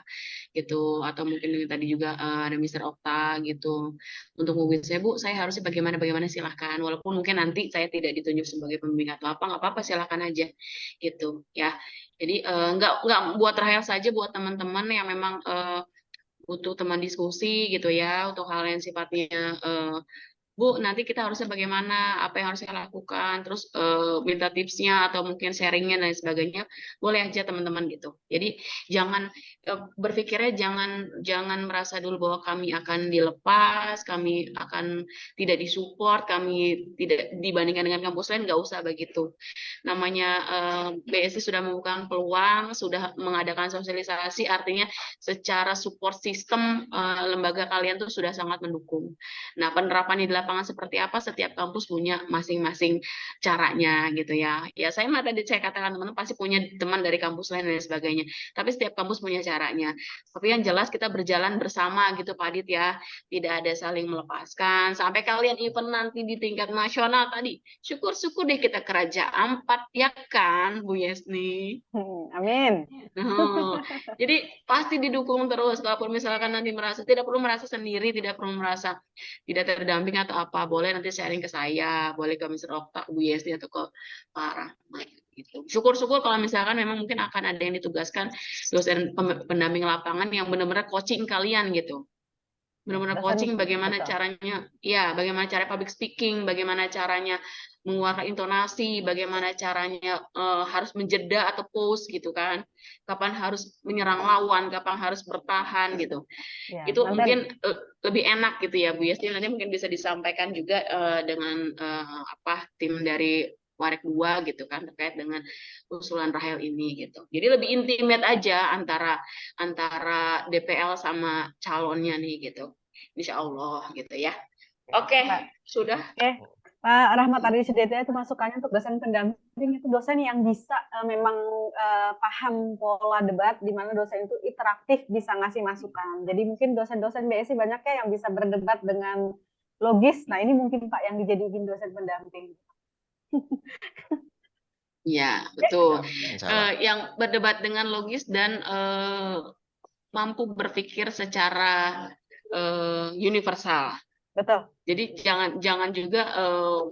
gitu, atau mungkin yang tadi juga ada Mr. Okta gitu untuk menghubungi saya, Bu, saya harusnya bagaimana silahkan, walaupun mungkin nanti saya tidak ditunjuk sebagai pembimbing atau nggak apa-apa, silahkan aja gitu ya. Jadi nggak buat Rahel saja, buat teman-teman yang memang butuh teman diskusi gitu ya, untuk hal yang sifatnya Bu, nanti kita harusnya bagaimana, apa yang harus saya lakukan, terus minta tipsnya atau mungkin sharingnya dan sebagainya, boleh aja teman-teman gitu. Jadi jangan berpikirnya jangan merasa dulu bahwa kami akan dilepas, kami akan tidak disupport, kami tidak dibandingkan dengan kampus lain, nggak usah begitu. Namanya BSI sudah membuka peluang, sudah mengadakan sosialisasi, artinya secara support system lembaga kalian tuh sudah sangat mendukung. Nah, penerapan di lapangan seperti apa, setiap kampus punya masing-masing caranya gitu ya. Ya saya tadi saya katakan teman-teman pasti punya teman dari kampus lain dan sebagainya. Tapi setiap kampus punya caranya. Tapi yang jelas kita berjalan bersama gitu Pak Adit ya. Tidak ada saling melepaskan. Sampai kalian event nanti di tingkat nasional tadi. Syukur-syukur deh kita ke Raja Ampat ya kan Bu Yesni. Amin. Jadi pasti didukung terus. Kalaupun misalkan nanti tidak perlu merasa sendiri, tidak perlu merasa tidak terdamping atau apa, boleh nanti sharing ke saya, boleh ke Mr. Okta, Bu Yesti atau ke Pak Rahmat gitu. Syukur-syukur kalau misalkan memang mungkin akan ada yang ditugaskan dosen pendamping lapangan yang benar-benar coaching kalian gitu. Benar-benar coaching bagaimana caranya, ya bagaimana cara public speaking, bagaimana caranya mengeluarkan intonasi, bagaimana caranya harus menjeda atau pause gitu kan, kapan harus menyerang lawan, kapan harus bertahan gitu. Ya, Itu mungkin lebih enak gitu ya Bu Yesti, nanti mungkin bisa disampaikan juga dengan tim dari Warek 2 gitu kan, terkait dengan usulan Rahel ini gitu. Jadi lebih intimate aja antara DPL sama calonnya nih gitu. Insya Allah gitu ya. Oke, sudah. Pak Rahmat Ardi Sudetya itu masukannya untuk dosen pendamping, itu dosen yang bisa memang paham pola debat, di mana dosen itu interaktif, bisa ngasih masukan. Jadi mungkin dosen-dosen BSI banyaknya yang bisa berdebat dengan logis. Nah ini mungkin Pak yang dijadiin dosen pendamping. Ya, betul. Yang berdebat dengan logis dan mampu berpikir secara universal. Betul. Jadi jangan juga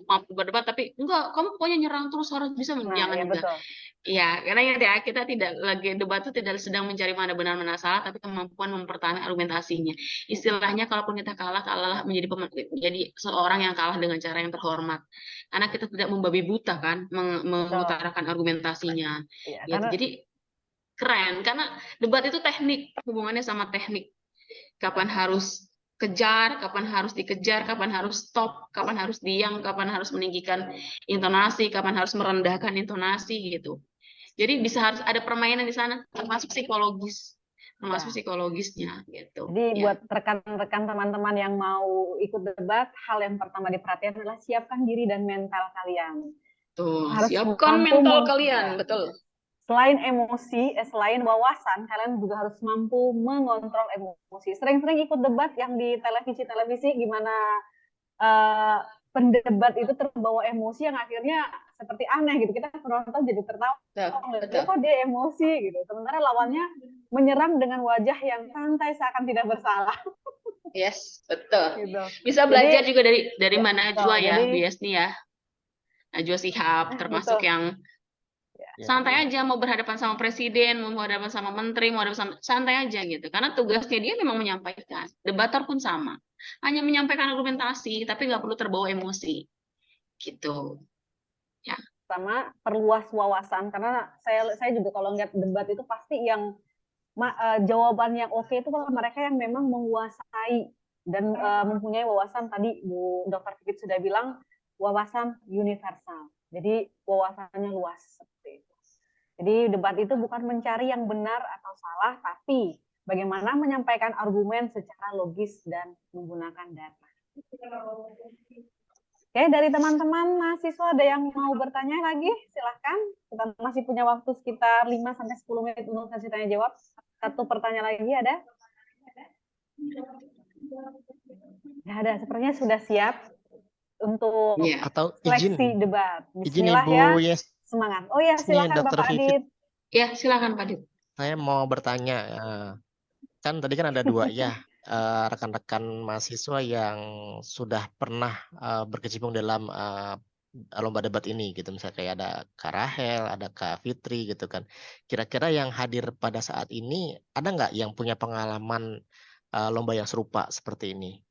mampu berdebat tapi enggak, kamu pokoknya nyerang terus harus bisa, Nah, jangan ya juga. betul. Ya, karena ya kita tidak lagi debat itu tidak sedang mencari mana benar mana salah, tapi kemampuan mempertahankan argumentasinya. Istilahnya kalaupun kita kalah menjadi seorang yang kalah dengan cara yang terhormat. Karena kita tidak membabi buta kan Betul. mengutarakan argumentasinya. Iya, Gitu. karena Jadi keren karena debat itu teknik, hubungannya sama teknik. Kapan harus kejar, kapan harus dikejar, kapan harus stop, kapan harus diam, kapan harus meninggikan intonasi, kapan harus merendahkan intonasi gitu. Jadi bisa harus ada permainan di sana, termasuk psikologisnya gitu. Jadi Ya, buat rekan-rekan teman-teman yang mau ikut debat, hal yang pertama diperhatikan adalah siapkan diri dan mental kalian. tuh Harus siapkan mampu mental kalian, betul. Selain emosi, selain wawasan, kalian juga harus mampu mengontrol emosi. Sering-sering ikut debat yang di televisi-televisi, gimana pendebat itu terbawa emosi yang akhirnya seperti aneh gitu. Kita penonton jadi tertawa, Betul. kok dia emosi gitu. Sementara lawannya menyerang dengan wajah yang santai seakan tidak bersalah. Yes, betul. Gitu. Bisa belajar Jadi, juga dari mana Najwa ya, jadi, Bu Yasni ya. Najwa Shihab termasuk betul. yang Ya, santai ya. aja mau berhadapan sama presiden, mau berhadapan sama menteri, mau berhadapan sama santai aja gitu. Karena tugasnya dia memang menyampaikan. Debater pun sama. Hanya menyampaikan argumentasi, tapi nggak perlu terbawa emosi. Gitu. Ya. Sama perluas wawasan, karena saya juga kalau lihat debat itu pasti yang jawaban yang oke itu kalau mereka yang memang menguasai dan mempunyai wawasan, tadi Bu Dr. Pipit sudah bilang, wawasan universal. Jadi wawasannya luas seperti itu. Jadi debat itu bukan mencari yang benar atau salah, tapi bagaimana menyampaikan argumen secara logis dan menggunakan data. Oke, dari teman-teman mahasiswa ada yang mau bertanya lagi? Silahkan. Kita masih punya waktu sekitar 5-10 menit untuk sesi tanya jawab. Satu pertanyaan lagi ada? Nggak ada, sepertinya sudah siap untuk Atau seleksi debat. izin Bismillah Ibu ya, Yes, semangat. Oh ya, nih silakan Dr. Bapak Vivit. Adit. Ya, silakan Pak Adit. Saya mau bertanya, kan tadi kan ada dua ya rekan-rekan mahasiswa yang sudah pernah berkecimpung dalam lomba debat ini gitu, misalnya kayak ada Kak Rahel, ada Kak Fitri gitu kan. Kira-kira yang hadir pada saat ini ada nggak yang punya pengalaman lomba yang serupa seperti ini?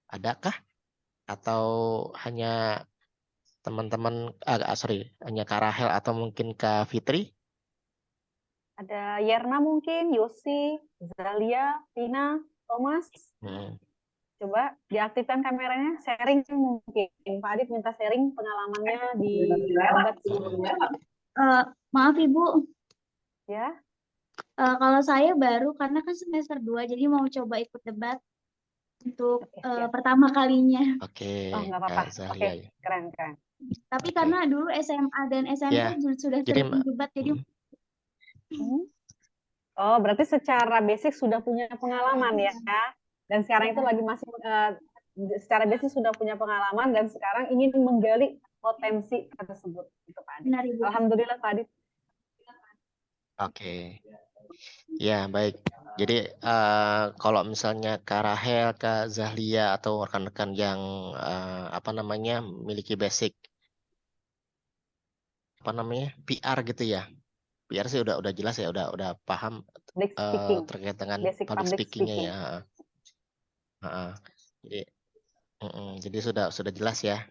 Adakah? Atau hanya teman-teman, hanya Kak Rahel atau mungkin Kak Fitri? Ada Yerna mungkin, Yosi, Zalia, Tina, Thomas. Coba diaktifkan kameranya, sharing mungkin. Pak Adit minta sharing pengalamannya di debat sebelumnya. Maaf Ibu, Ya, kalau saya baru karena kan semester 2, jadi mau coba ikut debat untuk oke, siap. pertama kalinya. Oke, Oh, nggak apa-apa. Kak Zahlia. Oke, keren. Tapi Oke. karena dulu SMA dan SMP Ya, sudah jadi sering debat, jadi Oh, berarti secara basic sudah punya pengalaman ya. Dan sekarang itu lagi masih secara basic sudah punya pengalaman dan sekarang ingin menggali potensi tersebut. Itu Pak Adit. benar Ibu. Alhamdulillah Pak Adit. Oke. Ya, baik. Jadi kalau misalnya Kak Rahel, Kak Zahlia atau rekan-rekan yang memiliki basic PR gitu ya. PR sih udah jelas ya, udah paham Public speaking. terkait dengan Basic public public speaking-nya speaking. ya. Jadi sudah jelas ya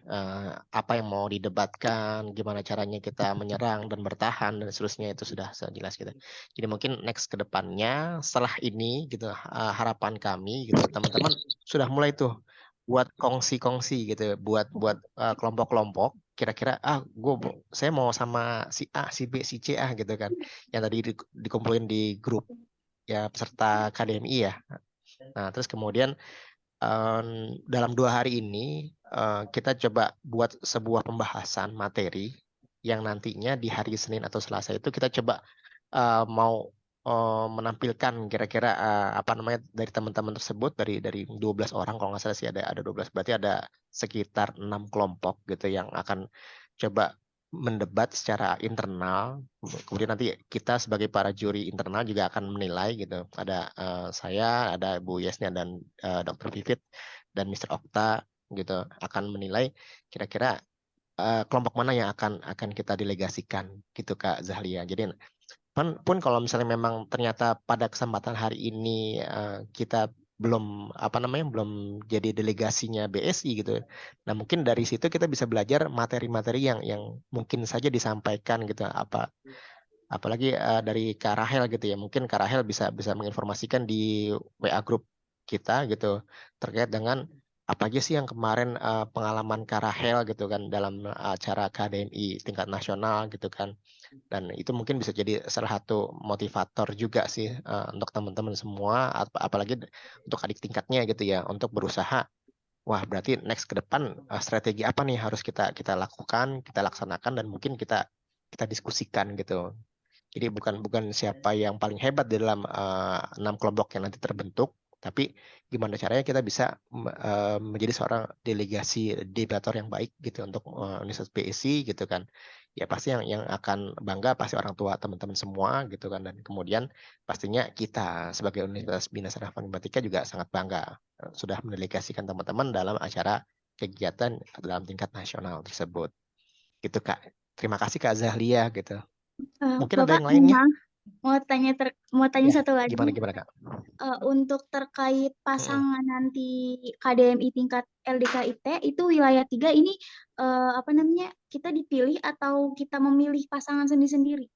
apa yang mau didebatkan, gimana caranya kita menyerang dan bertahan dan seterusnya, itu sudah jelas gitu. Jadi mungkin next ke depannya setelah ini gitu, harapan kami gitu, teman-teman sudah mulai tuh buat kongsi-kongsi gitu, buat kelompok-kelompok. Kira-kira saya mau sama si A, si B, si C gitu kan, yang tadi dikumpulin di grup ya peserta KDMI ya. Nah terus kemudian dalam 2 hari ini kita coba buat sebuah pembahasan materi yang nantinya di hari Senin atau Selasa itu kita coba mau menampilkan kira-kira dari teman-teman tersebut, dari 12 orang kalau nggak salah sih, ada 12, berarti ada sekitar 6 kelompok gitu yang akan coba mendebat secara internal. Kemudian nanti kita sebagai para juri internal juga akan menilai gitu. Ada saya, ada Bu Yesnia dan Dr. Vivit. dan Mr. Okta gitu akan menilai kira-kira kelompok mana yang akan kita delegasikan gitu Kak Zahlia. Jadi pun kalau misalnya memang ternyata pada kesempatan hari ini kita belum belum jadi delegasinya BSI gitu. Nah, mungkin dari situ kita bisa belajar materi-materi yang mungkin saja disampaikan gitu apalagi dari Kak Rahel gitu ya. Mungkin Kak Rahel bisa menginformasikan di WA grup kita gitu terkait dengan apa aja sih yang kemarin pengalaman Kak Rahel gitu kan dalam acara KDMI tingkat nasional gitu kan. Dan itu mungkin bisa jadi salah satu motivator juga sih untuk teman-teman semua, apalagi untuk adik tingkatnya gitu ya, untuk berusaha. Wah, berarti next ke depan strategi apa nih harus kita lakukan, kita laksanakan, dan mungkin kita diskusikan gitu. Jadi bukan siapa yang paling hebat di dalam 6 kelompok yang nanti terbentuk, tapi gimana caranya kita bisa menjadi seorang delegasi debator yang baik gitu untuk Universitas BSI gitu kan. Ya pasti yang akan bangga pasti orang tua teman-teman semua gitu kan, dan kemudian pastinya kita sebagai Universitas Bina Sarjana Matematika juga sangat bangga sudah mendelegasikan teman-teman dalam acara kegiatan dalam tingkat nasional tersebut. Gitu Kak. Terima kasih Kak Zahlia gitu. Mungkin ada Bapak, yang lainnya? maaf, mau tanya Ya, satu lagi. gimana Kak? Untuk terkait pasangan nanti KDMI tingkat LDKIT itu wilayah 3 ini kita dipilih atau kita memilih pasangan sendiri-sendiri?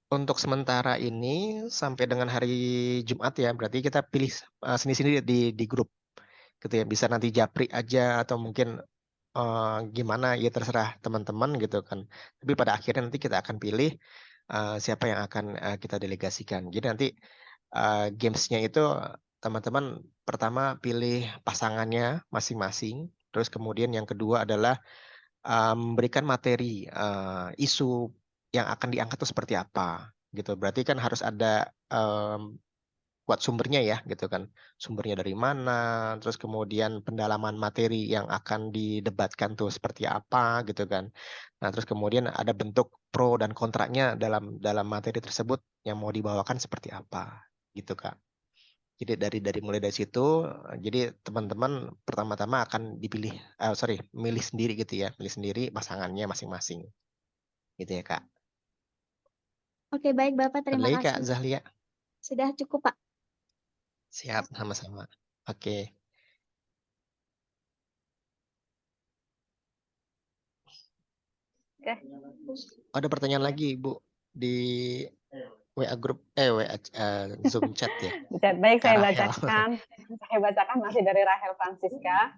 Untuk sementara ini sampai dengan hari Jumat ya, berarti kita pilih sendiri-sendiri di grup gitu ya. Bisa nanti japri aja atau mungkin gimana ya terserah teman-teman gitu kan. Tapi pada akhirnya nanti kita akan pilih siapa yang akan kita delegasikan. Jadi nanti gamesnya itu teman-teman pertama pilih pasangannya masing-masing. Terus kemudian yang kedua adalah memberikan materi isu yang akan diangkat itu seperti apa gitu. Berarti kan harus ada buat sumbernya ya gitu kan. Sumbernya dari mana, terus kemudian pendalaman materi yang akan didebatkan tuh seperti apa gitu kan. Nah, terus kemudian ada bentuk pro dan kontranya dalam materi tersebut yang mau dibawakan seperti apa gitu Kak. Jadi mulai dari situ, jadi teman-teman pertama-tama akan dipilih, milih sendiri gitu ya, milih sendiri pasangannya masing-masing, gitu ya Kak. Oke, baik Bapak, Ada terima lagi Kak kasih. Zahlia? Sudah cukup, Pak. Siap, sama-sama. Oke. Oke. Ada pertanyaan lagi Bu di WA grup, Zoom chat ya. Baik, Kak saya Rahel. bacakan. Saya bacakan masih dari Rahel Francisca.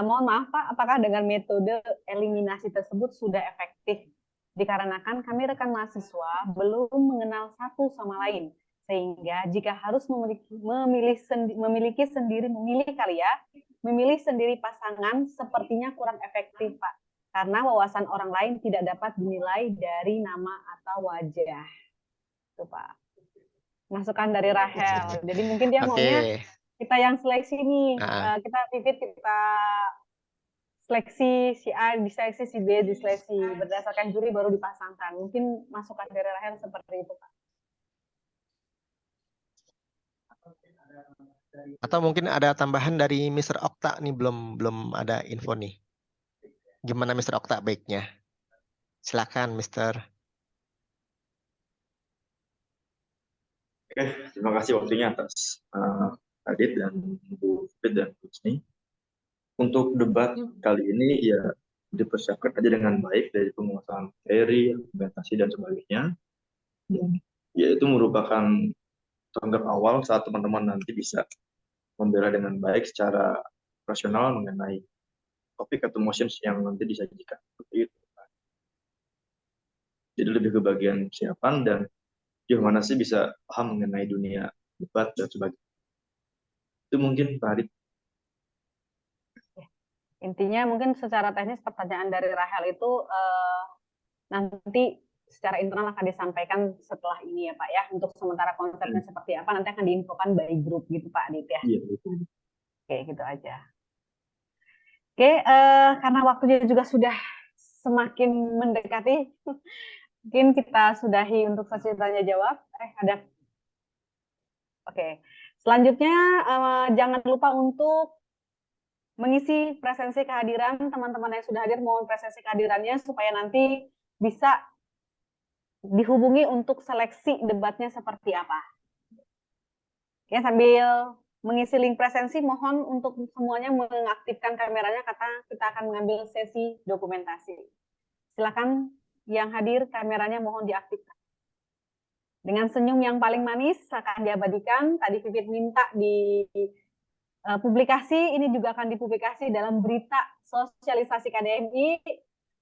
Mohon maaf Pak, apakah dengan metode eliminasi tersebut sudah efektif? Dikarenakan kami rekan mahasiswa belum mengenal satu sama lain, sehingga jika harus memilih sendiri pasangan sepertinya kurang efektif Pak, karena wawasan orang lain tidak dapat dinilai dari nama atau wajah. Itu Pak. Masukan dari Rahel. Jadi mungkin dia maunya kita yang seleksi nih, kita pivot, kita seleksi si A diseleksi, si B diseleksi, berdasarkan juri baru dipasangkan. Mungkin masukan dari Rahel seperti itu Pak. Atau mungkin ada tambahan dari Mr. Okta nih, belum ada info nih. Gimana Mr. Okta baiknya? Silakan Mr. Oke, terima kasih waktunya atas Adit dan Bu Fit dan Bu Husni. Untuk debat kali ini ya dipersiapkan aja dengan baik dari penguasaan materi, argumentasi dan sebagainya. Ya itu merupakan tonggak awal saat teman-teman nanti bisa membela dengan baik secara rasional mengenai topik atau motions yang nanti disajikan. Seperti itu. Jadi lebih ke bagian persiapan dan gimana sih bisa paham mengenai dunia debat dan sebagainya. Itu mungkin Pak Adit. Intinya mungkin secara teknis pertanyaan dari Rahel itu nanti secara internal akan disampaikan setelah ini ya Pak ya. Untuk sementara konsepnya seperti apa nanti akan diinfokan by grup gitu Pak Adit ya. Iya, betul. Oke, gitu aja. Oke, karena waktunya juga sudah semakin mendekati, mungkin kita sudahi untuk sesi tanya jawab. Oke, Selanjutnya, jangan lupa untuk mengisi presensi kehadiran teman-teman yang sudah hadir, mohon presensi kehadirannya supaya nanti bisa dihubungi untuk seleksi debatnya seperti apa. Oke, sambil mengisi link presensi, mohon untuk semuanya mengaktifkan kameranya karena kita akan mengambil sesi dokumentasi. Silakan yang hadir kameranya mohon diaktifkan. Dengan senyum yang paling manis akan diabadikan. Tadi Vivit minta di publikasi, ini juga akan dipublikasi dalam berita sosialisasi KDMI.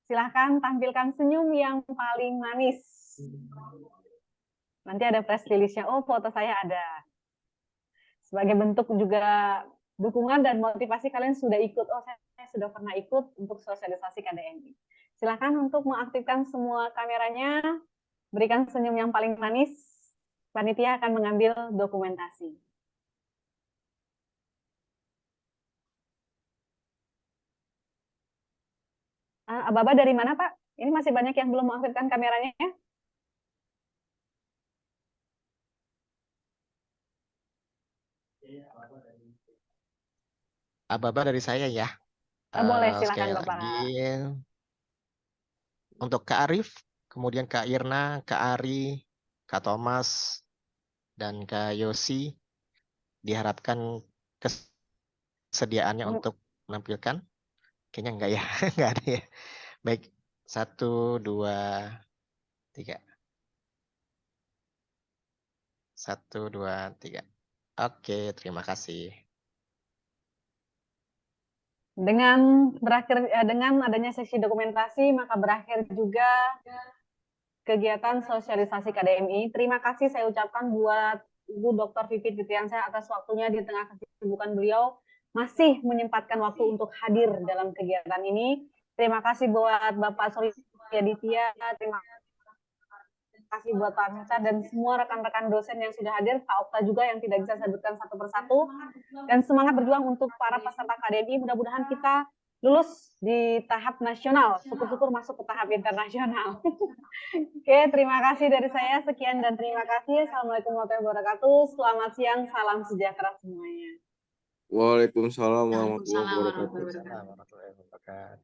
Silahkan tampilkan senyum yang paling manis. Nanti ada press release-nya. Oh, foto saya ada. Sebagai bentuk juga dukungan dan motivasi kalian sudah ikut. Oh, saya sudah pernah ikut untuk sosialisasi KDMI. Silahkan untuk mengaktifkan semua kameranya. Berikan senyum yang paling manis. Panitia akan mengambil dokumentasi. Aba-aba dari mana, Pak? Ini masih banyak yang belum mengaktifkan kameranya ya? Aba-aba dari saya ya. Boleh, silakan Sekali Bapak. lagi untuk Kak Arif, kemudian Kak Irna, Kak Ari, Kak Thomas, dan Kak Yosi diharapkan kesediaannya untuk menampilkan. Kayaknya enggak ya, enggak ada ya. Baik, 1, 2, 3. 1, 2, 3. Oke, terima kasih. Dengan adanya sesi dokumentasi, maka berakhir juga kegiatan sosialisasi KDMI. Terima kasih saya ucapkan buat Ibu Dr. Vivit Fitriansyah atas waktunya di tengah kesibukan beliau masih menyempatkan waktu untuk hadir dalam kegiatan ini. Terima kasih buat Bapak Surya Ditya, terima kasih buat Pak Mita dan semua rekan-rekan dosen yang sudah hadir, Pak Okta juga yang tidak bisa saya sebutkan satu persatu. Dan semangat berjuang untuk para peserta KDMI, mudah-mudahan kita lulus di tahap nasional, syukur-syukur masuk ke tahap internasional. Oke, terima kasih dari saya, sekian dan terima kasih. Assalamualaikum warahmatullahi wabarakatuh, selamat siang, salam sejahtera semuanya. Waalaikumsalam warahmatullahi Waalaikumsalam wabarakatuh. warahmatullahi wabarakatuh. Warahmatullahi wabarakatuh.